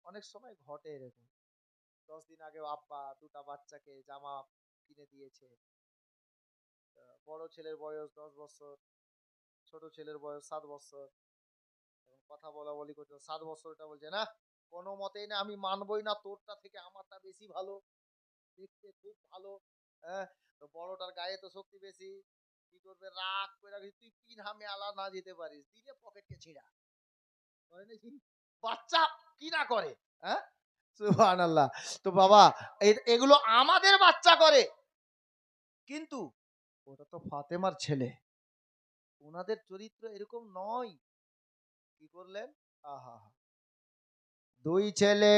[SPEAKER 1] অনেক সময় ঘটে এরকম 10 দিন আগে আব্বা দুটা বাচ্চাকে জামা কিনে দিয়েছে। বড় ছেলের বয়স 10 বছর, ছোট ছেলের বয়স 7 বছর, এবং কথা বলা বলি করছে। 7 বছরটা বলছে না, কোনো মতেই না, আমি মানবই না, তোরটা থেকে আমারটা বেশি ভালো, দেখতে খুব ভালো। হ্যাঁ, তো বড়টার গায়ে তো শক্তি বেশি, কি করবে, রাগ করে রাখি, তুই পিন হামে আলা না যেতে পারিস, দিলে পকেটকে ছিঁড়া করে নাকি? বাচ্চা কি না করে, হ্যাঁ, সুবহানাল্লাহ। তো বাবা, এগুলো আমাদের বাচ্চা করে, কিন্তু ওটা তো ফাতেমার ছেলে, ওনাদের চরিত্র এরকম নয়। কি করলেন, আহা, দুই ছেলে,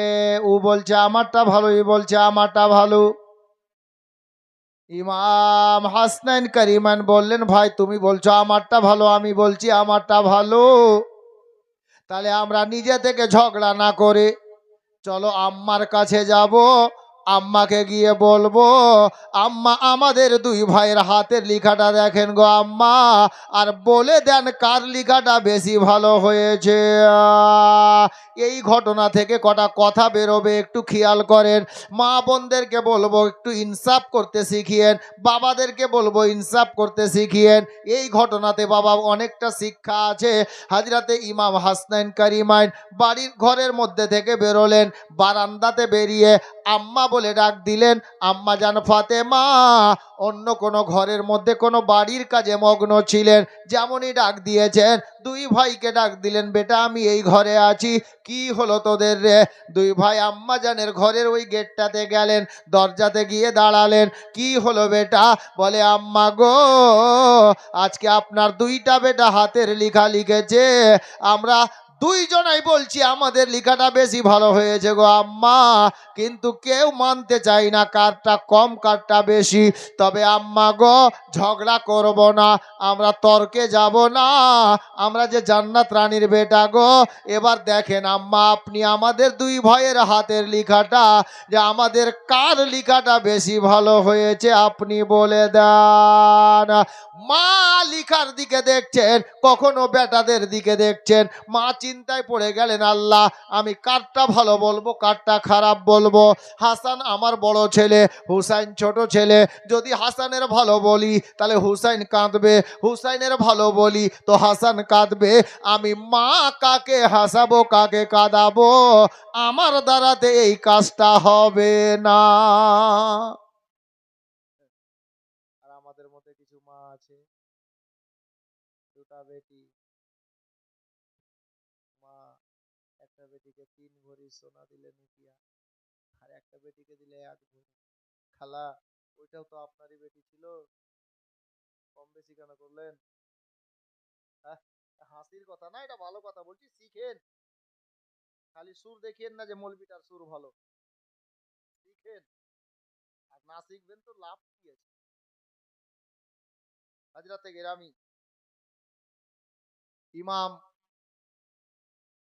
[SPEAKER 1] ও বলছে আমারটা ভালো, ই বলছে আমারটা ভালো। ইমাম হাসনাইন কারিমান বললেন, ভাই তুমি বলছো আমারটা ভালো, আমি বলছি আমারটা ভালো, তাহলে আমরা নিজে থেকে ঝগড়া না করে চলো আম্মার কাছে যাব, আম্মাকে গিয়ে বলবো, আম্মা আমাদের দুই ভাইয়ের হাতের লেখাটা দেখেন গো আম্মা, আর বলে দেন কার লেখাটা বেশি ভালো হয়েছে। এই ঘটনা থেকে কটা কথা বেরোবে একটু খেয়াল করেন। মা বোনদেরকে বলবো একটু ইনসাফ করতে শিখিয়েন, বাবাদেরকে বলবো ইনসাফ করতে শিখিয়েন। এই ঘটনাতে বাবা অনেকটা শিক্ষা আছে। হাজরাতে ইমাম হাসনাইন কারিমাইন বাড়ির ঘরের মধ্যে থেকে বেরোলেন, বারান্দাতে বেরিয়ে আম্মা বলে ডাক দিলেন, আম্মা জান ফাতেমা। অন্য কোনো ঘরের মধ্যে কোনো বাড়ির কাজে মগ্ন ছিলেন, যেমনই ডাক দিয়েছেন দুই ভাইকে ডাক দিলেন, বেটা আমি এই ঘরে আছি, কি হলো তোদের রে? দুই ভাই আম্মা জানের ঘরের ওই গেটটাতে গেলেন, দরজাতে গিয়ে দাঁড়ালেন, কি হলো বেটা? বলে আম্মা গো, আজকে আপনার দুইটা বেটা হাতের লেখা লিখেছে, আমরা দুইজনাই বলছি আমাদের লেখাটা বেশি ভালো হয়েছে গো আম্মা, কিন্তু কেউ মানতে চাই না কারটা কম কারটা বেশি। তবে আম্মা গো, ঝগড়া করব না, আমরা তর্কে যাব না, আমরা যে জান্নাত রানীর বেটা গো। এবার দেখেন আম্মা, আপনি আমাদের দুই ভাইয়ের হাতের লেখাটা, যে আমাদের কার লেখাটা বেশি ভালো হয়েছে আপনি বলে দেন। মা লিখার দিকে দেখছেন, কখনো বেটাদের দিকে দেখছেন। মা চিন্তায় পড়ে গেলেন, আল্লাহ আমি কারটা ভালো বলবো কারটা খারাপ বলবো। হাসান আমার বড় ছেলে, হুসাইন ছোট ছেলে, যদি হাসানের ভালো বলি তাহলে হুসাইন কাঁদবে, হুসাইনের ভালো বলি তো হাসান কাঁদবে। আমি মা কাকে হাসাবো কাকে কাঁদাবো, আমার দ্বারাতে এই কাজটা হবে না। আর আমাদের মধ্যে কিছু মা আছে, দুটা বেটি, মা একটা বেটিকে 3 ভরি সোনা দিলে নিতিয়া, আর একটা বেটিকে দিলে 1 ভরি। খালা, ওইটাও তো আপনারই বেটি ছিল, কম বেশি কেন করলেন? হ্যাঁ, হাসির কথা না, এটা ভালো কথা বলছি, শিখেন। খালি সুর দেখিয়েন না যে মৌলবিটার সুর ভালো, শিখেন। আর না শিখবেন তো লাভ কি আছে? হাজরাতে গেরামি ইমাম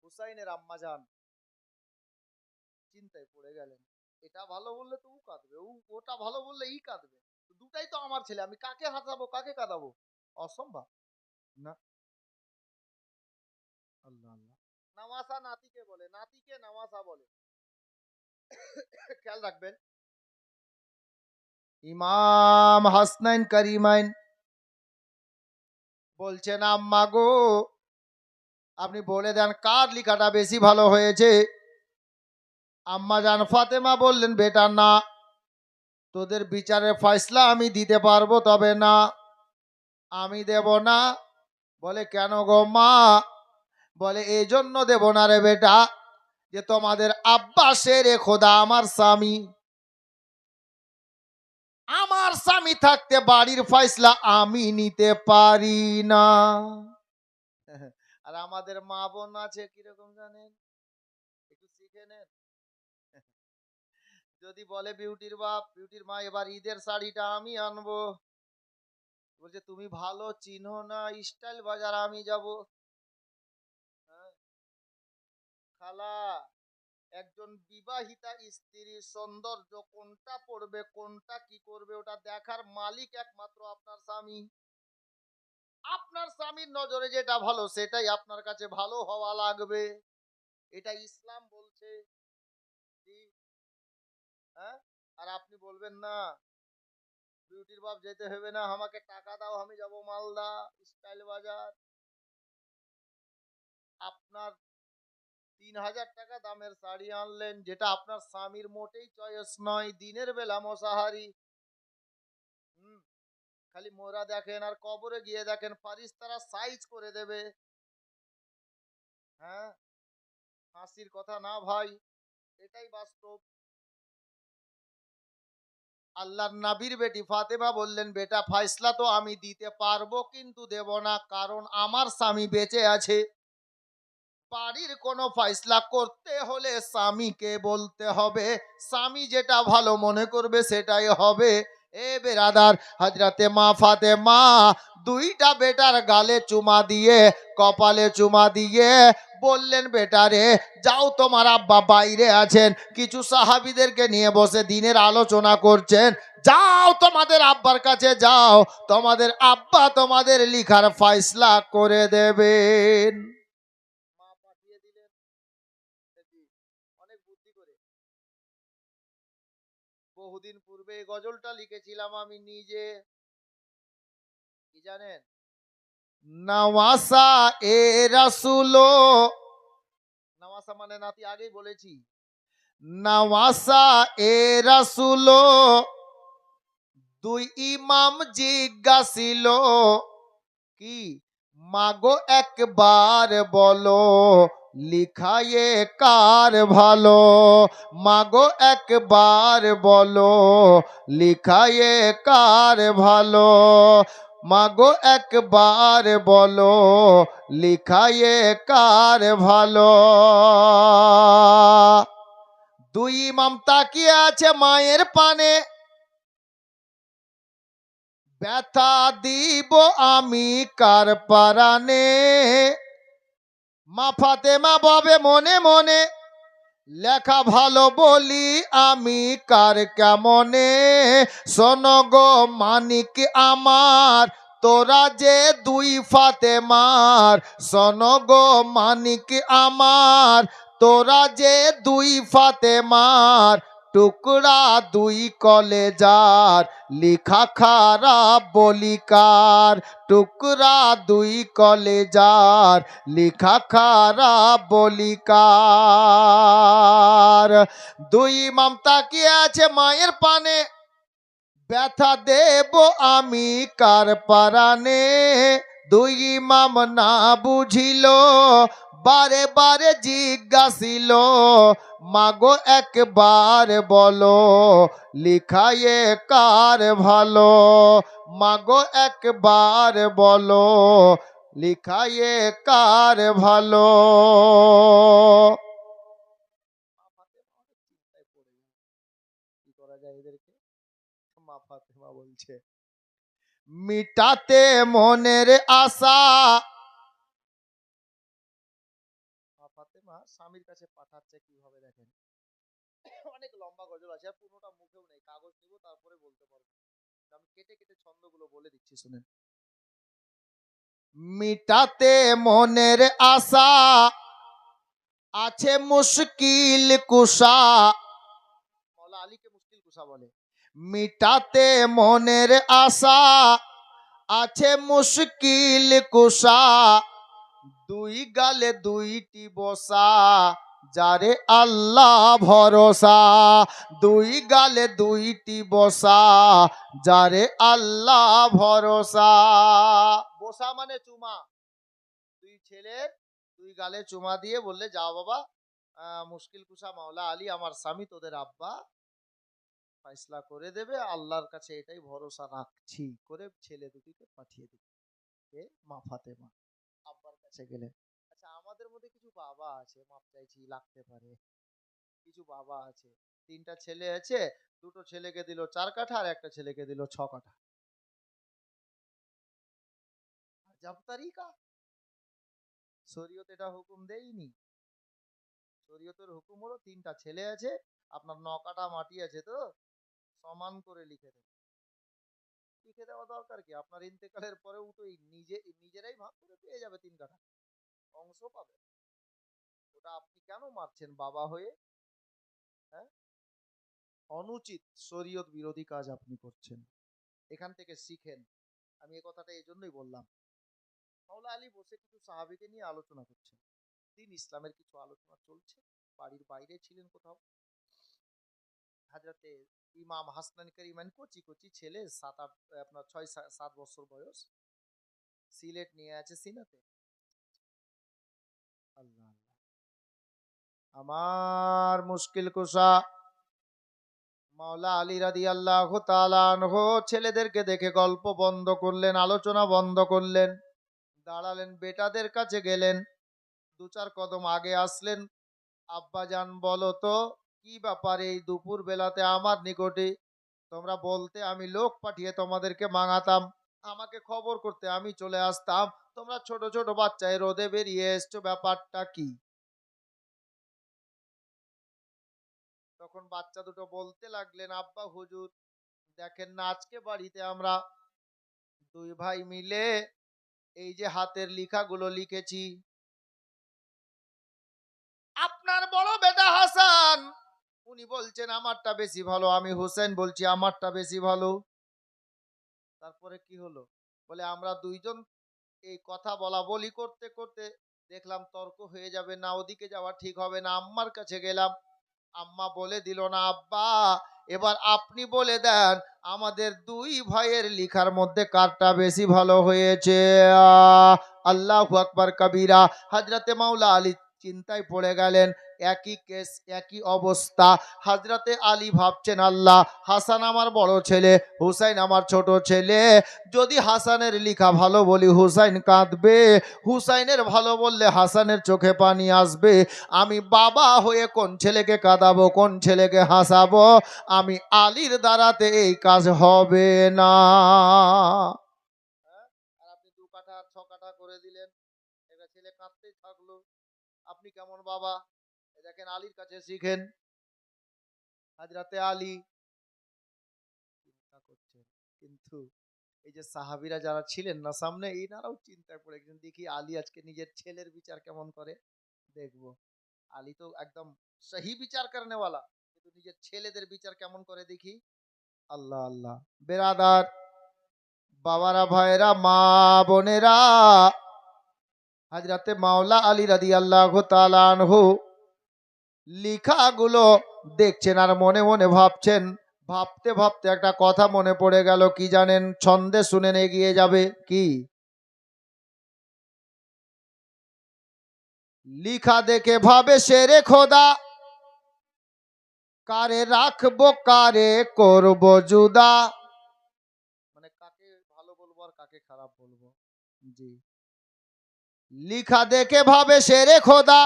[SPEAKER 1] হুসাইনের আম্মা যান চিন্তায় পড়ে গেলেন, এটা ভালো বললে তো ও কাঁদবে, ওটা ভালো বললে ই কাঁদবে, তো দুটাই তো আমার ছেলে, আমি কাকে হাসাবো কাকে কাঁদাবো? অসম্ভব না। আল্লাহ আল্লাহ, নামাসা নাতিকে বলে, নাতিকে নামাসা বলে। খেয়াল রাখবেন, ইমাম হাসনাইন কারিমাইন বলছেন, আম্মা গো, আপনি বলে দেন কার লেখাটা বেশি ভালো হয়েছে। আম্মা জান ফাতেমা বললেন, বেটা না, তোদের বিচারের ফয়সলা আমি দিতে পারবো, তবে না, আমি দেব না। বলে কেন গো মা? বলে এই জন্য দেব না রে বেটা, যে তোমাদের আব্বা শেরে খোদা আমার স্বামী, আমার স্বামী থাকতে বাড়ির ফয়সলা আমি নিতে পারি না। আর আমাদের মা বোন আছে কিরকম জানেন, একটু শিখে নেন। যদি বলে বিউটির বাপ বিউটির মা, এবার ঈদের শাড়িটা আমি আনবো, বলছে তুমি ভালো চিনো না, স্টাইল বাজার আমি যাব। হ্যাঁ, খালা একজন বিবাহিতা স্ত্রীর সৌন্দর্য কোনটা পড়বে কোনটা কি করবে ওটা দেখার মালিক একমাত্র আপনার স্বামী। আপনার স্বামীর নজরে যেটা ভালো সেটাই আপনার কাছে ভালো হওয়া লাগবে, এটা ইসলাম বলছে। কি? হ্যাঁ? আর আপনি বলবেন না বিউটির বাপ যেতে হবে না, আমাকে টাকা দাও আমি যাব মালদা স্টাইল বাজার। আপনার 3,000 টাকা দামের শাড়ি আনলেন যেটা আপনার স্বামীর মোটেই চয়েস নয়, দিনের বেলা মশাহারি। হুম, খালি মোরা দেখেন আর কবরে গিয়ে দেখেন ফারিস্তারা সাইজ করে দেবে। হ্যাঁ, হাসির কথা না ভাই, এটাই বাস্তব। আল্লাহর নবীর বেটি ফাতেমা বললেন, বেটা ফয়সলা তো আমি দিতে পারবো কিন্তু দেব না, কারণ আমার স্বামী বেঁচে আছে। বাড়ির কোনো ফয়সলা করতে হলে স্বামীকে বলতে হবে, স্বামী যেটা ভালো মনে করবে সেটাই হবে। এ বেরাদার, হযরতে মা ফাতেমা দুইটা বেটার গালে চুমা দিয়ে, কপালে চুমা দিয়ে বললেন, বেটারে যাও, তোমার আব্বা বাইরে আছেন, কিছু সাহাবীদেরকে নিয়ে বসে দিনের আলোচনা করছেন, যাও তোমাদের আব্বার কাছে যাও, তোমাদের আব্বা তোমাদের লিখার ফয়সলা করে দেবেন। মা পাঠিয়ে দিলেন। অনেক বুদ্ধি করে। বহুদিন পূর্বে এই গজলটা লিখেছিলাম আমি নিজে। কি জানেন? নওয়াসা এ রাসূলো, নওয়াসা মানে নাতি, আগেই বলেছি। নওয়াসা এ রাসূলো, দুই ইমাম জিজ্ঞাসিল, কি মাগো একবার বলো লিখায়ে কার ভালো, মাগো একবার বলো লিখায়ে কার ভালো, মাগো একবার বলো লিখায়ে কার ভালো। দুই ইমাম তাকিয়ে আছে মায়ের পানে, ব্যথা দিব আমি কার পারানে। মা ফাতেমা ববে মনে মনে, লেখা ভালো বলি আমি কার কেমনে। শোনো গো মানিক আমার, তোরা যে দুই ফাতেমার, শোনো গো মানিক আমার, তোরা যে দুই ফাতেমার, টুকরা দুই কলেজার, লিখা খারাপ বলিকার, টুকরা দুই কলেজার, লিখা খারাপ বলিকার। দুই ইমাম তাকিয়ে আছে মায়ের পানে, ব্যথা দেব আমি কার পারানে। দুই ইমাম না বুঝিল, বারে বারে জিজ্ঞাসিল, মাগো একবার বলো লিখায়ে কার ভালো, মাগো একবার বলো লিখায়ে কার ভালো। কি করা যায় এদেরকে? মা ফাতেমা বলছে, মিটাতে মনের আশা। মা ফাতেমা স্বামীর কাছে পাঠাচ্ছে কিভাবে দেখেন। অনেক লম্বা গজল আছে, আর পুরোটা মুখেও নেই, কাগজ নিব তারপরে বলতে পারবো। আমি কেটে কেটে ছন্দগুলো বলে দিচ্ছি শুনেন। মিটাতে মনের আশা, আছে মুশকিল কুশা। মৌলা আলীকে মুশকিল কুশা বলে। মিটাতে মনের আশা, আছে মুশকিল কুশা, দুই গালে দুইটি বসা, যারে আল্লাহ ভরসা। দুই গালে দুইটি বসা, যারে আল্লাহ ভরসা। বসা মানে চুমা। দুই ছেলের দুই গালে চুমা দিয়ে বললে, যাও বাবা, মুশকিল কুশা মাওলা আলী আমার স্বামী তোদের আব্বা ফয়সলা করে দেবে, আল্লাহর কাছে এটাই ভরসা রাখছি, করে ছেলে দুটিকে পাঠিয়ে দিবে। মা ফাতেমা আব্বার কাছে গেলেন। আচ্ছা, আমাদের মধ্যে কিছু বাবা আছে, মাপ চাইছি লাগতে পারে, কিছু বাবা আছে, তিনটা ছেলে আছে, দুটো ছেলেকে দিল 4 কাঠা আর একটা ছেলেকে দিল 6 কাঠা। আজব তারিকা, শরীয়ত এটা হুকুম দেয়নি। শরীয়তের হুকুম হলো 3টা ছেলে আছে, আপনার 9 কাঠা মাটি আছে, তো সমান করে লিখে দেন। লিখে দেওয়া দরকার কি, আপনার ইন্তেকালের পরে উঠোই নিজেরাই ভাগ করে পেয়ে যাবে 3 কাঠা অংশ পাবে। ওটা আপনি কেন মারছেন বাবা হয়ে? হ্যাঁ, অনুচিত শরীয়ত বিরোধী কাজ আপনি করছেন। এখান থেকে শিখেন। আমি এই কথাটা এই জন্যই বললাম। মাওলা আলী বসে কিছু সাহাবীকে নিয়ে আলোচনা করছেন, দিন ইসলামের কিছু আলোচনা চলছে, বাড়ির বাইরে ছিলেন কোথাও। হাজরাতে ইমাম হাসনান করিমান কচি কচি ছেলে, 7-8, আপনার 6-7 বছর বয়স, সিলেট নিয়ে আছে সিনাতে। আল্লাহ আমার মুশকিল কুশা মাওলা আলী রাদিয়াল্লাহু তাআলা আনহু ছেলেদেরকে দেখে গল্প বন্ধ করলেন, আলোচনা বন্ধ করলেন, দাঁড়ালেন, বেটাদের কাছে গেলেন, 2-4 কদম আগে আসলেন। আব্বাজান বলো তো কি ব্যাপার এই দুপুর বেলাতে আমার নিকটে? তোমরা বলতে আমি লোক পাঠিয়ে তোমাদেরকে মাঙাতাম, আমাকে খবর করতে আমি চলে আসতাম, তোমরা ছোট ছোট বাচ্চায় রোদে বেরিয়ে এসছো, ব্যাপারটা কি? তখন বাচ্চা দুটো বলতে লাগলেন, আব্বা হুজুর দেখেন না, আজকে বাড়িতে আমরা 2 ভাই মিলে এই যে হাতের লেখাগুলো লিখেছি, আপনার বড় বেটা হাসান উনি বলছেন আমারটা বেশি ভালো, আমি হোসেন বলছি আমারটা বেশি ভালো। তারপরে কি হলো? বলে আমরা দুইজন এই কথা বলা বলি করতে করতে দেখলাম তর্ক হয়ে যাবে না, ওদিকে যাওয়া ঠিক হবে না, আম্মার কাছে গেলাম, আম্মা বলে দিল না আব্বা এবার আপনি বলে দেন আমাদের 2 ভাইয়ের লেখার মধ্যে কারটা বেশি ভালো হয়েছে। আল্লাহু আকবার কবীরা। হযরতে মাওলা আলী চিন্তায় পড়ে গেলেন, একই কেস একই অবস্থা। হযরতে আলী ভাবছেন আল্লাহ, হাসান আমার বড় ছেলে, হুসাইন আমার ছোট ছেলে, যদি হাসানের লেখা ভালো বলি হুসাইন কাঁদবে, হুসাইনের ভালো বললে হাসানের চোখে পানি আসবে, আমি বাবা হয়ে কোন ছেলেকে কাঁদাবো, কোন ছেলেকে হাসাবো? আমি আলীর দ্বারাতে এই কাজ হবে না। আর আপনি 2 কাঠা 6 কাঠা করে দিলেন, এবার ছেলে কাঁদতেই থাকলো। আপনি কেমন বাবা? দেখেন আলীর কাছে শিখেন। হযরতে আলী চিন্তা করছেন, কিন্তু এই যে সাহাবীরা যারা ছিলেন না সামনে, এনারাও চিন্তায় পড়ে গেছেন, দেখি আলী আজকে নিজের ছেলের বিচার কেমন করে, দেখবো। আলী তো একদম সহি বিচার করনে ওয়ালা, কিন্তু নিজের ছেলেদের বিচার কেমন করে দেখি। আল্লাহ আল্লাহ। বেরাদার, বাবারা, ভাইরা, মা বোনেরা, হযরতে মাওলা আলী রাদিয়াল্লাহু তাআলা আনহু লেখাগুলো দেখছেন আর মনে মনে ভাবছেন। ভাবতে ভাবতে একটা কথা মনে পড়ে গেল, কি জানেন? ছন্দে শুনেন, এগিয়ে যাবে কি? লিখা দেখে ভাবে শেরে খোদা, কারে রাখবো কারে করব জুদা। মানে কাকে ভালো বলবো আর কাকে খারাপ বলবো। জি, লিখা দেখে ভাবে শেরে খোদা,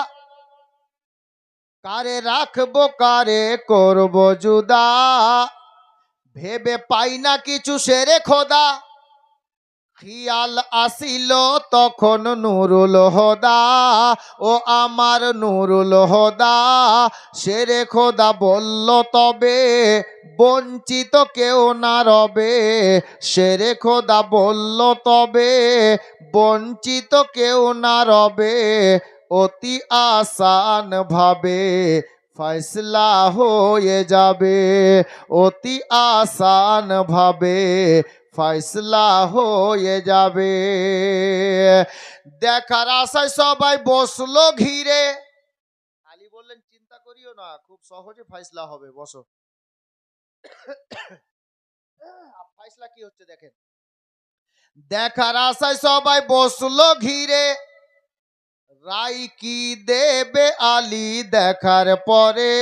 [SPEAKER 1] কারে রাখবো কারে করব জুদা, ভেবে পাই না কিছু শেরে খোদা, খিয়াল আসিল তখন নুরুল হোদা, ও আমার নুরুল হোদা, শেরে খোদা বলল তবে বঞ্চিত কেউ না রবে, শেরে খোদা বলল তবে বঞ্চিত কেউ না রবে, অতি আসান ভাবে ফয়সলা হয়ে যাবে, অতি আসান ভাবে ফয়সলা হয়ে যাবে। দেখার আশায় সবাই বসলো ঘিরে, আলী বললেন চিন্তা করিও না, খুব সহজে ফয়সলা হবে, বসো। ফয়সলা কি হচ্ছে দেখেন। দেখার আশায় সবাই বসলো ঘিরে, রাই কি দেবে আলী দেখার পরে,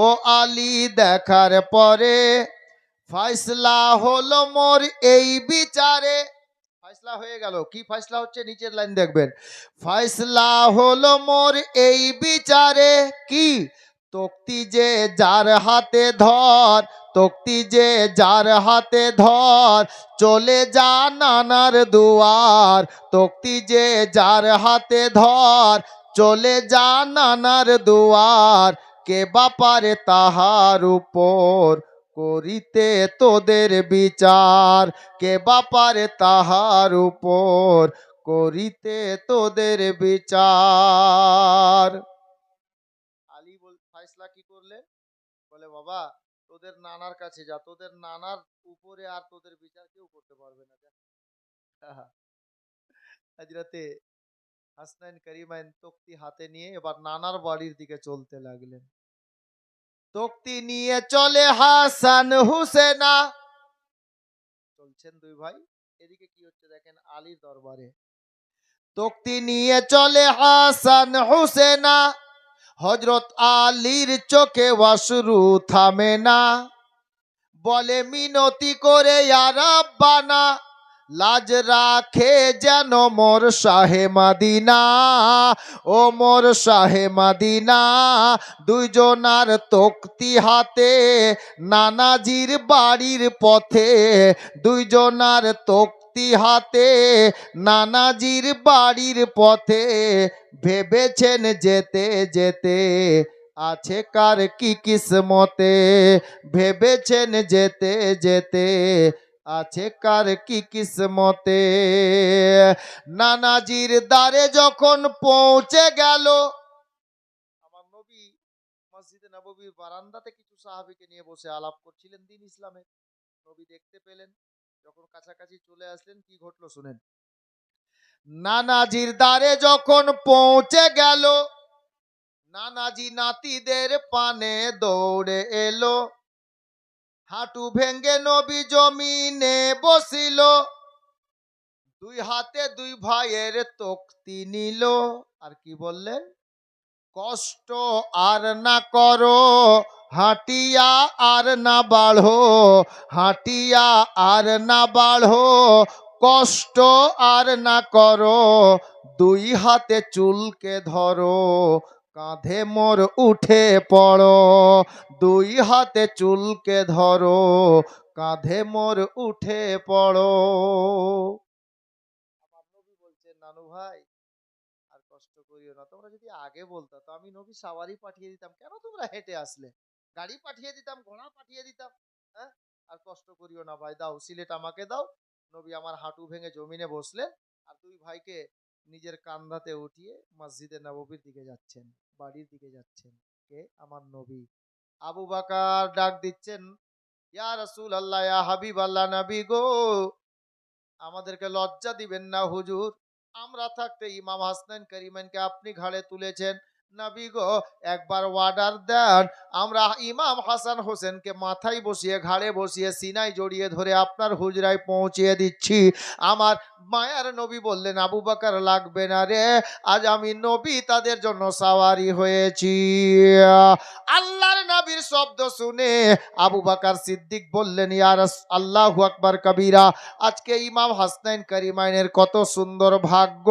[SPEAKER 1] ও আলী দেখার পরে, ফয়সলা হলো মোর এই বিচারে। ফয়সলা হয়ে গেল, কি ফয়সলা হচ্ছে নিচের লাইন দেখবেন। ফয়সলা হলো মোর এই বিচারে, কি? তক্তি যে যার হাতে ধর, তক্তি যে যার হাতে ধর, চলে যা নানার দুয়ার, তক্তি যে যার হাতে ধর, চলে যা নানার দুয়ার, কে বাপারে তাহার উপর করিতে তোদের বিচার, কে বাপারে তাহার উপর করিতে তোদের বিচার। আলী ফাইসলা কি করলেন? বলে বাবা তোদের নানার কাছে যা, তোদের নানার উপরে আর তোদের বিচার কেউ করতে পারবে না। হাজরাতে হাসনাইন করিমাইন তক্তি হাতে নিয়ে এবার নানার বাড়ির দিকে চলতে লাগলেন। তক্তি নিয়ে চলে হাসান হুসেনা, চলছেন দুই ভাই। এদিকে কি হচ্ছে দেখেন আলীর দরবারে। তক্তি নিয়ে চলে হাসান হুসেনা, হযরত আলীর চোখে অশ্রু থামে না। বলে মিনতি করে ইয়া রাব্বানা, লাজ রাখে যেন মোর শাহে মদিনা, ও মোর শাহে মদিনা। দুইজনার তক্তি হাতে নানাজির বাড়ির পথে, দুইজনার তক্তি হাতে নানাজির বাড়ির পথে, ভেবেছেন যেতে যেতে আছে কার কি কিসমতে, ভেবেছেন যেতে যেতে আছে কার কি কিসমতে। নানাজির দ্বারে যখন পৌঁছে গেল, আমার নবী মসজিদে নববীর বারান্দাতে কিছু সাহাবীকে নিয়ে বসে আলাপ করছিলেন দ্বীন ইসলামে। নবী দেখতে পেলেন, যখন কাছাকাছি চলে আসলেন কি ঘটলো শুনেন। নানাজির দ্বারে যখন পৌঁছে গেল, নানাজি নাতিদের পানে দৌড়ে এলো, হাঁটু ভেঙ্গে নবী জমিনে বসিল, দুই হাতে দুই ভাইয়ের তক্তি নিল। আর কি বললেন? কষ্ট আর না করো, হাঁটিয়া আর না বাড়ো, হাঁটিয়া আর না বাড়ো, কষ্ট আর না করো, দুই হাতে চুলকে ধরো, কাঁধে মোর উঠে পড়ো, দুই হাতে চুলকে ধরো, কাঁধে মোর উঠে পড়ো। আমার নবী বলছেন নানু ভাই আর কষ্ট করিও না, তোমরা যদি আগে বলতো তো আমি নবী সাওয়ারি পাঠিয়ে দিতাম, কেন তোমরা হেঁটে আসলে? গাড়ি পাঠিয়ে দিতাম, ঘোড়া পাঠিয়ে দিতাম। হ্যাঁ, আর কষ্ট করিও না ভাই, দাও সিলেট আমাকে দাও। নবী আমার হাঁটু ভেঙে জমিনে বসলেন, আর দুই ভাইকে নিজের কান্ধাতে উঠিয়ে মসজিদে নববীর দিকে যাচ্ছেন, বাড়ির দিকে যাচ্ছেন। কে? আমার নবী। আবু বকর ডাক দিচ্ছেন, ইয়া রাসূলুল্লাহ, ইয়া হাবিবাল্লাহ, নবী গো, আমাদেরকে লজ্জা দিবেন না হুজুর, আমরা থাকতে ইমাম হাসনাইন করিমাইনকে আপনি ঘাড়ে তুলেছেন। নবী গো একবার অর্ডার দেন, আমরা ইমাম হাসান হোসেনকে মাথায় বসিয়ে ঘাড়ে বসিয়ে সিনায় জড়িয়ে ধরে আপনার হুজরায় পৌঁছিয়ে দিচ্ছি। আমার মায়ার নবী বললেন আবু বকর লাগবে না রে, আজ আমি নবী তাদের জন্য সাওয়ারি হয়েছি। আল্লাহর নবীর শব্দ শুনে আবু বকর সিদ্দিক বললেন ইয়া আল্লাহু আকবার কবীরা, আজকে ইমাম হাসনাইন করিমাইনের কত সুন্দর ভাগ্য,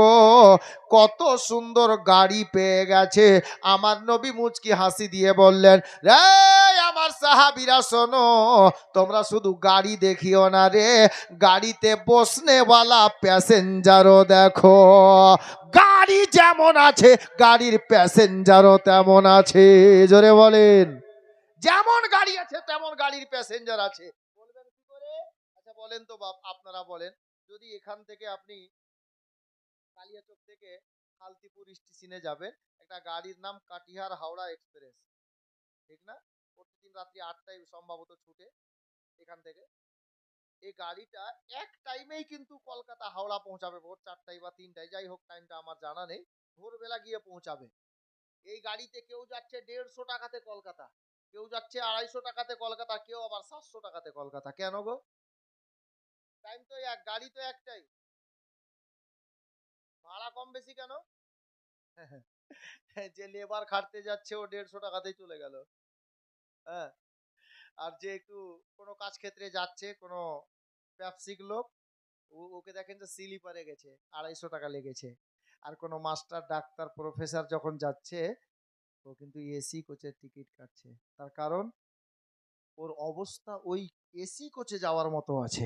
[SPEAKER 1] কত সুন্দর গাড়ি পেয়ে গেছে। আমার নবী মুচকি হাসি দিয়ে বললেন, রে আমার সাহাবীরা শোনো, তোমরা শুধু গাড়ি দেখিও না রে, গাড়িতে বসনেওয়ালা প্যাসেঞ্জারও দেখো। গাড়ি যেমন আছে গাড়ির প্যাসেঞ্জারও তেমন আছে। জোরে বলেন। যেমন গাড়ি আছে তেমন গাড়ির প্যাসেঞ্জার আছে। বলবেন কি করে? আচ্ছা বলেন তো বাপ, আপনারা বলেন, যদি এখান থেকে আপনি কালিয়াচক থেকে খালতিপুর স্টেশনে যাবেন, একটা গাড়ির নাম কাটিহার হাওড়া এক্সপ্রেস, ঠিক না? প্রতিদিন রাত্রি 8টায় সম্ভবত ছুটে এখান থেকে। এই গাড়িটা এক টাইমেই কিন্তু কলকাতা হাওড়া পৌঁছাবে, ভোর 4টায় বা 3টায়, যাই হোক টাইমটা আমার জানা নেই, ভোরবেলা গিয়ে পৌঁছাবে। এই গাড়িতে কেউ যাচ্ছে 150 টাকাতে কলকাতা, কেউ যাচ্ছে 250 টাকাতে কলকাতা, কেউ আবার 700 টাকাতে কলকাতা। কেন গো? টাইম তো এক, গাড়ি তো একটাই, ভাড়া কম বেশি কেন? যে লেবার খাটতে যাচ্ছে ও 150 টাকাতেই চলে গেল। হ্যাঁ, আর যে একটু কোনো কাজ ক্ষেত্রে যাচ্ছে, কোনো ব্যবসায়িক লোক, ওকে দেখেন যে স্লিপারে গেছে, 250 টাকা লেগেছে। আর কোনো মাস্টার ডাক্তার প্রফেসর যখন যাচ্ছে, ও কিন্তু এসি কোচের টিকিট কাটছে। তার কারণ ওর অবস্থা ওই এসি কোচে যাওয়ার মতো আছে।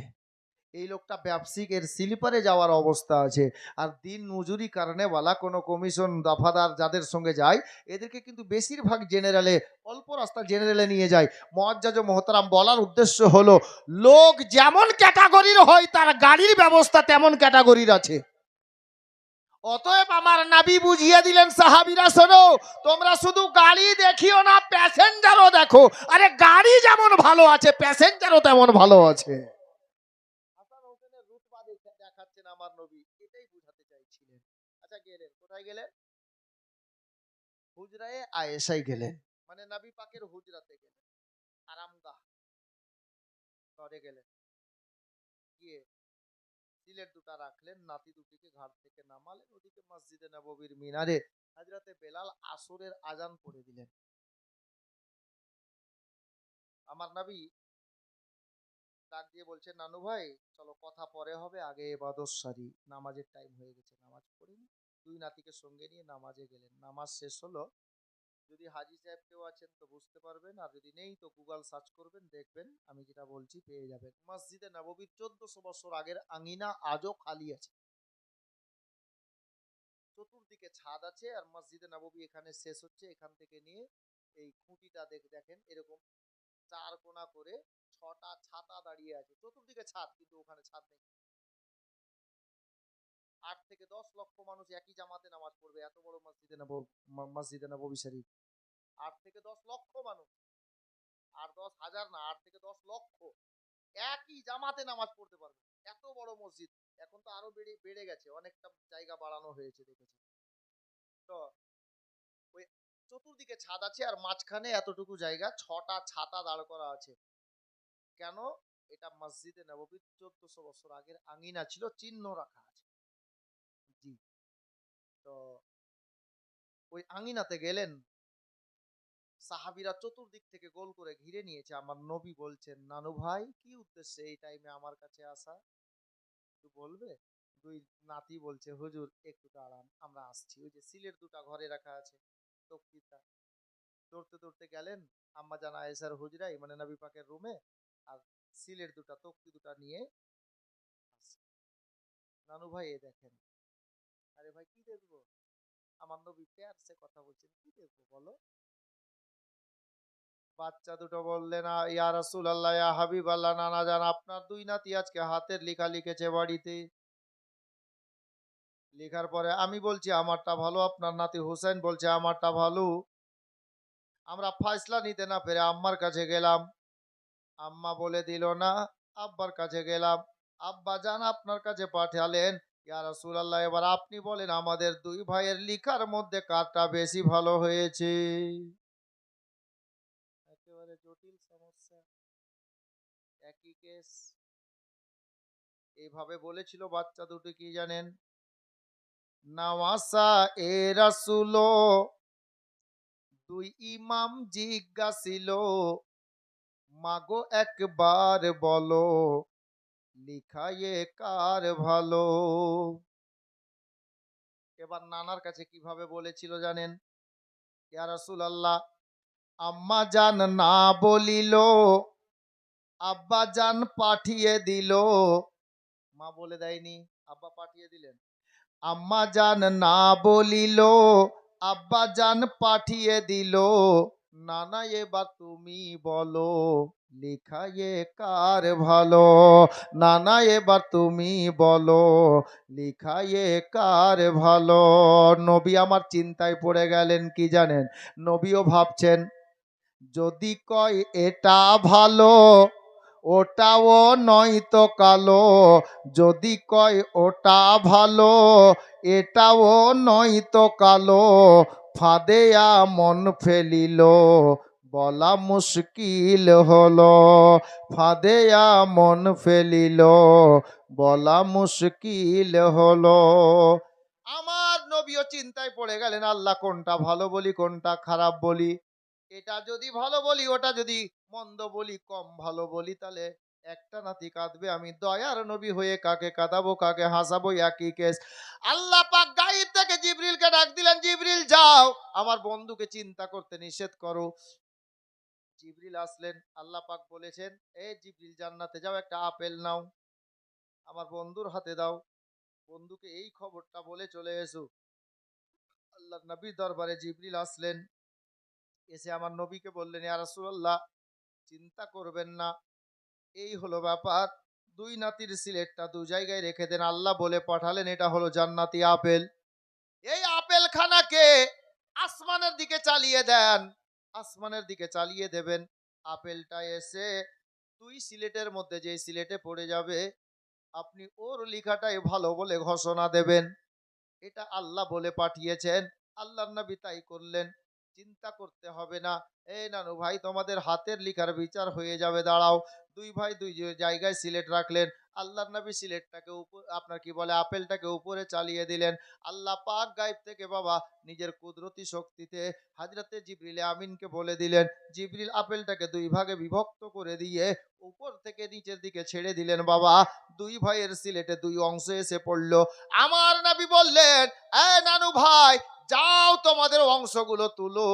[SPEAKER 1] এই লোকটা ব্যবসায়িক, এর স্লিপারে যাওয়ার অবস্থা আছে। আর দিন মজুরি কারণে বলা কোনো কমিশন দফাদার যাদের সঙ্গে যায়, এদেরকে কিন্তু বেশিরভাগ জেনারেলে, অল্প রাস্তা জেনারেলে নিয়ে যায়। মুআজ্জাজ ও মোহতারাম, বলার উদ্দেশ্য হলো, লোক যেমন ক্যাটাগরির হয় তার গাড়ির ব্যবস্থা তেমন ক্যাটাগরির আছে। অতএব আমার নবী বুঝিয়ে দিলেন, সাহাবীরা শোনো, তোমরা শুধু গাড়ি দেখিও না, প্যাসেঞ্জারও দেখো। আরে গাড়ি যেমন ভালো আছে, প্যাসেঞ্জারও তেমন ভালো আছে। হাসান হোসেনের রুতবা দেখাচ্ছেন আমার নবী, এটাই বুঝাতে চাইছিলেন। আচ্ছা, গেলেন কোথায়? গেলেন হুজরায়ে আয়েশায় গেলেন, মানে নবী পাকের হুজরাতে গেলেন, আরামগাহ ঘরে গেলেন। গিয়ে সিলেট দুটা রাখলেন, নাতি দুটিকে ঘাট থেকে নামালেন, ওদিকে মসজিদে নববীর মিনারে হযরতে বেলাল আসরের আজান পড়ে দিলেন। আমার নবী ডাক দিয়ে বলছেন, নানু ভাই চলো, কথা পরে হবে, আগে ইবাদত সারি, নামাজের টাইম হয়ে গেছে, নামাজ পড়িনি। দুই নাতিকে সঙ্গে নিয়ে নামাজে গেলেন। নামাজ শেষ হলো। যদি হাজী সাহেব কেউ আছেন তো বুঝতে পারবেন, আর যদি নেই তো গুগল সার্চ করবেন, দেখবেন আমি যেটা বলছি পেয়ে যাবেন। মসজিদে নববীর 1400 বছর আগের আঙিনা আজও খালি আছে। চতুর্দিকে ছাদ আছে, আর মসজিদে নববী এখানে শেষ হচ্ছে, এখান থেকে নিয়ে এই খুঁটিটা দেখেন, এরকম চার কোণা করে 6টা ছাতা দাঁড়িয়ে আছে। চতুর্দিকে ছাদ, কিন্তু ওখানে ছাদ নেই। 8 থেকে 10 লক্ষ মানুষ একই জামাতে নামাজ পড়বে, এত বড় মসজিদে নববী শরীফ। 8 থেকে 10 লক্ষ মানুষ, আর 10,000 না, 8 থেকে 10 লক্ষ একই জামাতে নামাজ পড়তে পারবে, এত বড় মসজিদ। এখন তো আরো বেড়ে বেড়ে গেছে, অনেকটা জায়গা বাড়ানো হয়েছে, দেখেছি তো। ওই চতুর্দিকে ছাদ আছে, আর মাঝখানে এতটুকু জায়গা 6টা ছাতা দাঁড় করা আছে। কেন? এটা মসজিদে নববীর 1400 বছর আগের আঙিনা ছিল, চিহ্ন রাখা আছে। জি। তো ওই আঙিনাতে গেলেন, সাহাবীরা চতুর্দিক থেকে গোল করে ঘিরে নিয়েছে। আমার নবী বলছেন, নানু ভাই কি উদ্দেশ্যে এই টাইমে আমার কাছে আসা, একটু বলবে? দুই নাতি বলছে, হুজুর একটু দাঁড়ান, আমরা আসছি। ওই যে সিলেট দুটা ঘরে রাখা আছে, তক্তিটা, দৌড়তে দৌড়তে গেলেন আম্মা জান আয়েশার হুজরাই, মানে নবী পাকের রুমে, আর সিলেট দুটা, তক্তি দুটা নিয়ে আসছে। নানু ভাই এ দেখেন। আরে ভাই কি দেখবো? আমার নবী প্যারসে কথা বলছেন, কি দেখবো বলো? বাচ্চা দুটো বললেন, ইয়া রাসূলুল্লাহ, ইয়া হাবিবাল্লাহ, নানা জান, আপনার দুই নাতি আজকে হাতের লেখা লিখেছে বাড়িতে। লেখার পরে আমি বলছি আমারটা ভালো, আপনার নাতি হুসাইন বলছে আমারটা ভালো। আমরা ফাইসলা নিতে না পেরে আম্মার কাছে গেলাম। আম্মা বলে দিল না। আব্বার কাছে গেলাম। আব্বা জান আপনার কাছে পাঠালেন। ইয়া রাসূলুল্লাহ, এবার আপনি বলেন আমাদের দুই ভাইয়ের লিখার মধ্যে কারটা বেশি ভালো হয়েছে? একেবারে জটিল সমস্যা, একই কেস। এইভাবে বলেছিল বাচ্চা দুটো, কি জানেন? নাওয়াসা এ রাসূল, দুই ইমাম জিজ্ঞাসিল, মাগো একবার বলো, লিখায়ে কার ভালো? এবার নানার কাছে কিভাবে বলেছিল জানেন? ইয়া রাসূলুল্লাহ, আম্মা জান না বলিল, আব্বা জান পাঠিয়ে দিল। মা বলে দেয়নি, আব্বা পাঠিয়ে দিলেন। আম্মা জান না বলিল, আব্বা জান পাঠিয়ে দিল। নানা এবার তুমি বলো, লিখায়ে কার ভালো? নানা এবার তুমি বলো, লিখায়ে কার ভালো? নবী আমার চিন্তায় পড়ে গেলেন, কি জানেন? নবীও ভাবছেন, যদি কয় এটা ভালো, ওটাও নয়তো কালো। যদি কয় ওটা ভালো, এটাও নয়তো কালো। ফাঁদেয়া মন ফেলিল, বলা মুশকিল হলো। ফাঁদেয়া মন ফেলিল, বলা মুশকিল হলো। আমার নবীও চিন্তায় পড়ে গেলেন, আল্লাহ কোনটা ভালো বলি, কোনটা খারাপ বলি? এটা যদি ভালো বলি, ওটা যদি মন্দ বলি, কম ভালো বলি, তাহলে একটা নাতি কাঁদবে। আমি দয়ার নবী হয়ে কাকে কাঁদাবো, কাকে হাসাবো? একই কেস। আল্লাহ পাক গায়েব থেকে জিবরিলকে ডাক দিলেন, জিবরিল যাও, আমার বন্ধুকে চিন্তা করতে নিষেধ করো। জিবরিল আসলেন। আল্লাহ পাক বলেছেন, এ জিবরিল জান্নাতে যাও, একটা আপেল নাও। আমার বন্ধুর হাতে দাও, বন্ধুকে এই খবরটা বলে চলে এসো। আল্লাহর নবীর দরবারে জিবরিল আসলেন, এসে আমার নবীকে বললেন, ইয়া রাসূলুল্লাহ, চিন্তা করবেন না, এই হলো ব্যাপার। দুই নাতির সিলেটটা দু জায়গায় রেখে দেন। আল্লাহ বলে পাঠালেন, এটা হলো জান্নাতি আপেল। এই আপেল খানাকে আসমানের দিকে চালিয়ে দেন, আসমানের দিকে চালিয়ে দেবেন। আপেলটা এসে দুই সিলেটের মধ্যে যে সিলেটে পড়ে যাবে, আপনি ওর লেখাটাই ভালো বলে ঘোষণা দেবেন। এটা আল্লাহ বলে পাঠিয়েছেন। আল্লাহর নবী তাই করলেন। চিন্তা করতে হবে না। এই নানু ভাই, তোমাদের হাতের লিখার বিচার হয়ে যাবে, দাঁড়াও। দুই ভাই দুই জায়গায় সিলেট রাখলেন। আল্লাহর নবী সিলেটটাকে আপনার কি বলে আপেলটাকে উপরে চালিয়ে দিলেন। আল্লাহ পাক গায়েব থেকে বাবা নিজের কুদরতি শক্তিতে হযরতে জিবরিল আমিনকে বলে দিলেন, জিবরিল আপেলটাকে দুই ভাগে বিভক্ত করে দিয়ে উপর থেকে নিচের দিকে ছেড়ে দিলেন। বাবা দুই ভাইয়ের সিলেটে দুই অংশ এসে পড়লো। আমার নবী বললেন, এ নানু ভাই, যাও তোমাদের অংশগুলো তুলো,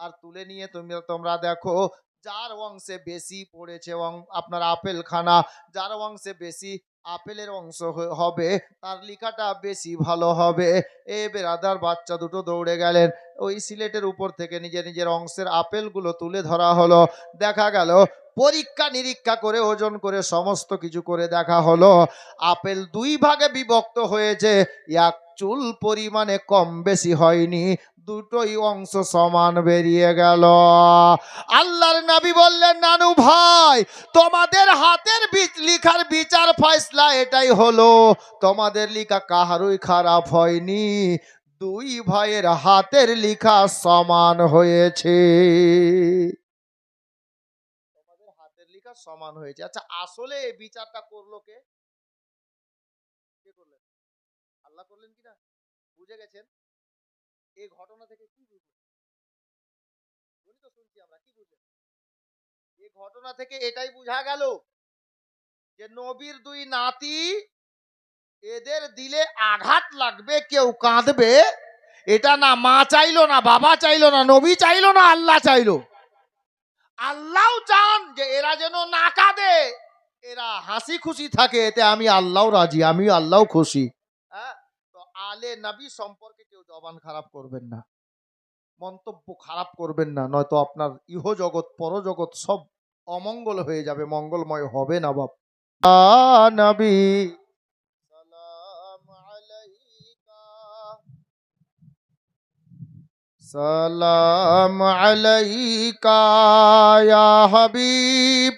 [SPEAKER 1] আর তুলে নিয়ে তোমরা দেখো যার অংশে বেশি পড়েছে আপনার আপেল খানা, যার অংশে বেশি আপেলের অংশ হবে, তার লেখাটা বেশি ভালো হবে। এ বেরাদার বাচ্চা দুটো দৌড়ে গেলেন, ওই সিলেটের উপর থেকে নিজের নিজের অংশের আপেলগুলো তুলে ধরা হলো। দেখা গেল পরীক্ষা নিরীক্ষা করে ওজন করে সমস্ত কিছু করে দেখা হলো, আপেল দুই ভাগে বিভক্ত হয়েছে, এক চুল পরিমাণে কম বেশি হয়নি, দুটোই অংশ সমান বেরিয়ে গেল। আল্লাহর নবী বললেন, নানু ভাই, তোমাদের হাতের লিখার বিচার ফয়সলা এটাই হলো, তোমাদের লিখা কাহারই খারাপ হয়নি, দুই ভাইয়ের হাতের লিখা সমান হয়েছে, তোমাদের হাতের লিখা সমান হয়েছে। আচ্ছা, আসলে এই বিচারটা করলো কে? কে করলেন? আল্লাহ করলেন কিনা বুঝে গেছেন? এই ঘটনা থেকে কি বুঝলেন? তো শুনছি আমরা, কি বুঝলেন এই ঘটনা থেকে? এটাই বোঝা গেল যে নবীর দুই নাতি, এদের দিলে আঘাত লাগবে, কেউ কাঁদবে, এটা না মা চাইলো, না বাবা চাইলো, না নবী চাইলো, না আল্লাহ চাইলো। আল্লাহও চান যে এরা যেন না কাঁদে, এরা হাসি খুশি থাকে, এতে আমি আল্লাহ রাজি, আমি আল্লাহ খুশি। হ্যাঁ, তো আলে নবী সম্পর্কে কেউ জবান খারাপ করবেন না, মন্তব্য খারাপ করবেন না, নয়তো আপনার ইহজগৎ পরজগৎ সব অমঙ্গল হয়ে যাবে, মঙ্গলময় হবে না বাপ। নবী সালাম আলাইকা, সালাম আলাইকা ইয়া হাবিব,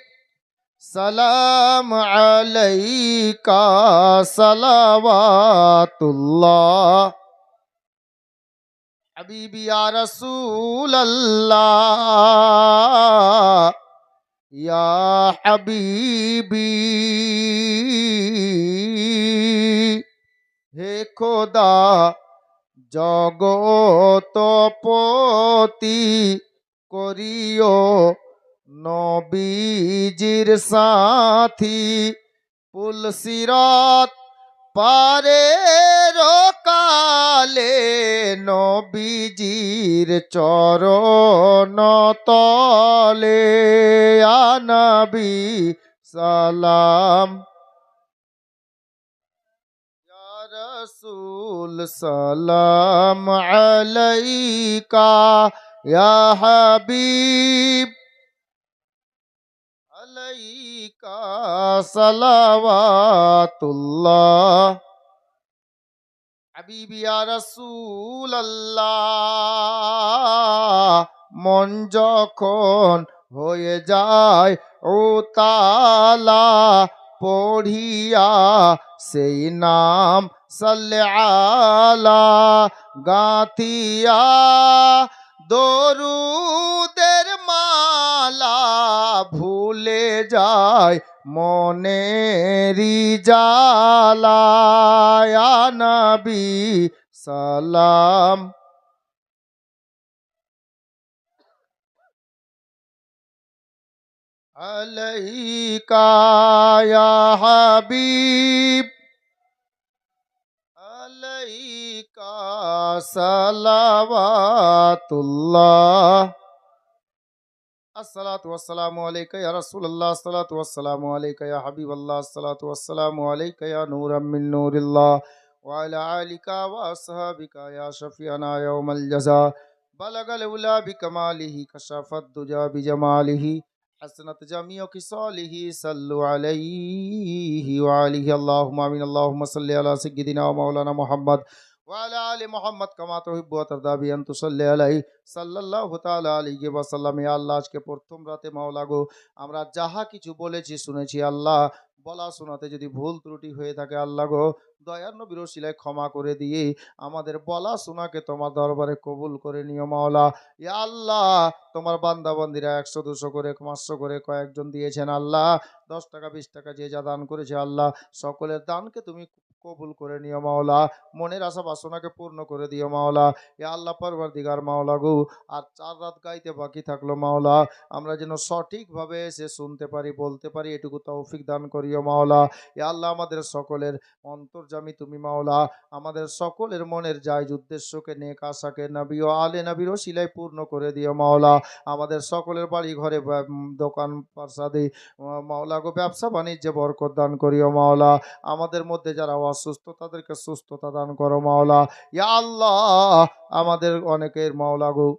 [SPEAKER 1] সালাম আলাইকা সালাওয়াতুল্লাহ, হাবিবি ইয়া রাসূলুল্লাহ, ইয়া হাবিবি, হে খোদা জগতপতি, করিও নবীজির সাথী, পুলসিরাত পারে কালে, নবীজির চরণ তলে, আনবী সালাম, ইয়া রাসূল সালাম আলাইকা, ইয়া হাবিব আলাইকা সালাওয়াতুল্লাহ, হাবিবি ইয়া রাসূলুল্লাহ। মন যখন হয়ে যায় ও তালা, পড়িয়া সেই নাম সাল্লা, গাথিয়া দরুদের মালা, ভুলে যায় মনেরি জালা, ইয়া নবী সালাম আলাইকা, ইয়া হাবিব আলাইকা সালাওয়াতুল্লাহ, আসসালাতু ওয়াসসালামু আলাইকা ইয়া রাসূলুল্লাহ, আসসালাতু ওয়াসসালামু আলাইকা ইয়া হাবিবাল্লাহ, আসসালাতু ওয়াসসালামু আলাইকা ইয়া নূরাম মিন নূরিল্লাহ ওয়া আলা আলিকা ওয়া আসহাবিকা ইয়া শাফিয়ানা ইয়াউমাল জাযা বালাগাল উলা বিকামালিহি কাশাফাদ দুজা বিজামালিহি হাসনাত জামিউ কিসালিহি সাল্লু আলাইহি ওয়া আলিহি আল্লাহুম্মা আমিন। আল্লাহুম্মা সাল্লি আলা সাইয়্যিদিনা ওয়া মাওলানা মুহাম্মদ ওয়া আলা আলি মুহাম্মদ কামা তুহিব্বু ওয়া তারদা বি আন তুসাল্লি আলাইহি সাল্লাল্লাহু তাআলা আলাইহি ওয়াসাল্লাম। ইয়া আল্লাহ, আজকে প্রথম রাতে মাওলা গো, আমরা যাহা কিছু বলেছি শুনেছি আল্লাহ, বলা শোনাতে যদি ভুল ত্রুটি হয়ে থাকে আল্লাহ গো, দয়ার নবীর ওসিলায় ক্ষমা করে দিয়ে আমাদের বলা শোনাকে তোমার দরবারে কবুল করে নিও মাওলা। ইয়া আল্লাহ, তোমার বান্দা বান্দিরা 100 200 করে 500 করে কয়েকজন দিয়েছেন আল্লাহ, 10 টাকা 20 টাকা যে যা দান করেছে আল্লাহ, সকলের দানকে তুমি কবুল করে নিও মাওলা। মনের আশা বাসনাকে পূর্ণ করে দিও মাওলা। ইয়া আল্লাহ পরবর্তীকার মাওলা গো, আর 4 রাত গাইতে বাকি থাকলো মাওলা, আমরা যেন সঠিকভাবে এসে শুনতে পারি, বলতে পারি, এটুকু তৌফিক দান করিও মাওলা। ইয়া আল্লাহ, আমাদের সকলের অন্তর্যামী তুমি মাওলা, আমাদের সকলের মনের জায়জ উদ্দেশ্যকে নেক আশাকে নবী ও আলে নবীর ওসিলায় পূর্ণ করে দিও মাওলা। আমাদের সকলের বাড়ি ঘরে দোকান পারসাদে মাওলা গো, ব্যবসা বাণিজ্যে বরকত দান করিও মাওলা। আমাদের মধ্যে যারা অসুস্থ তাদেরকে সুস্থতা দান করো মাওলা। ইয়া আল্লাহ, আমাদের অনেকের মাওলা গো,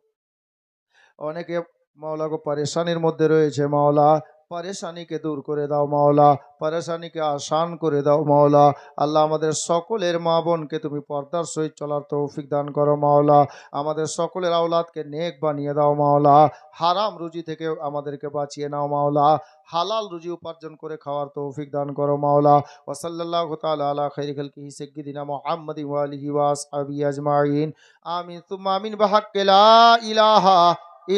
[SPEAKER 1] অনেকে মাওলা গো পারেশানির মধ্যে রয়েছে মাওলা, পারেশানিকে দূর করে দাও মাওলা, পারেশানিকে আসান করে দাও মাওলা। আল্লাহ, আমাদের সকলের মা বোনকে তুমি পর্দার সহিত চলার তৌফিক দান করো মাওলা। আমাদের সকলের আওলাদকে নেক বানিয়ে দাও মাওলা। হারাম রুজি থেকে আমাদেরকে বাঁচিয়ে নাও মাওলা। হালাল রুজি উপার্জন করে খাওয়ার তৌফিক দান করো মাওলা। ওয়া সাল্লাল্লাহু তাআলা আলা খাইরি খালকিহি সাইয়্যিদিনা মুহাম্মাদিন ওয়া আলিহি ওয়া আসহাবিহি আজমাইন। আমিন সুম্মা আমিন বিহাক্কি লা ইলাহা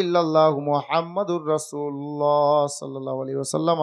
[SPEAKER 1] ইল্লাল্লাহু মুহাম্মাদুর রাসূলুল্লাহ সাল্লাল্লাহু আলাইহি ওয়াসাল্লাম।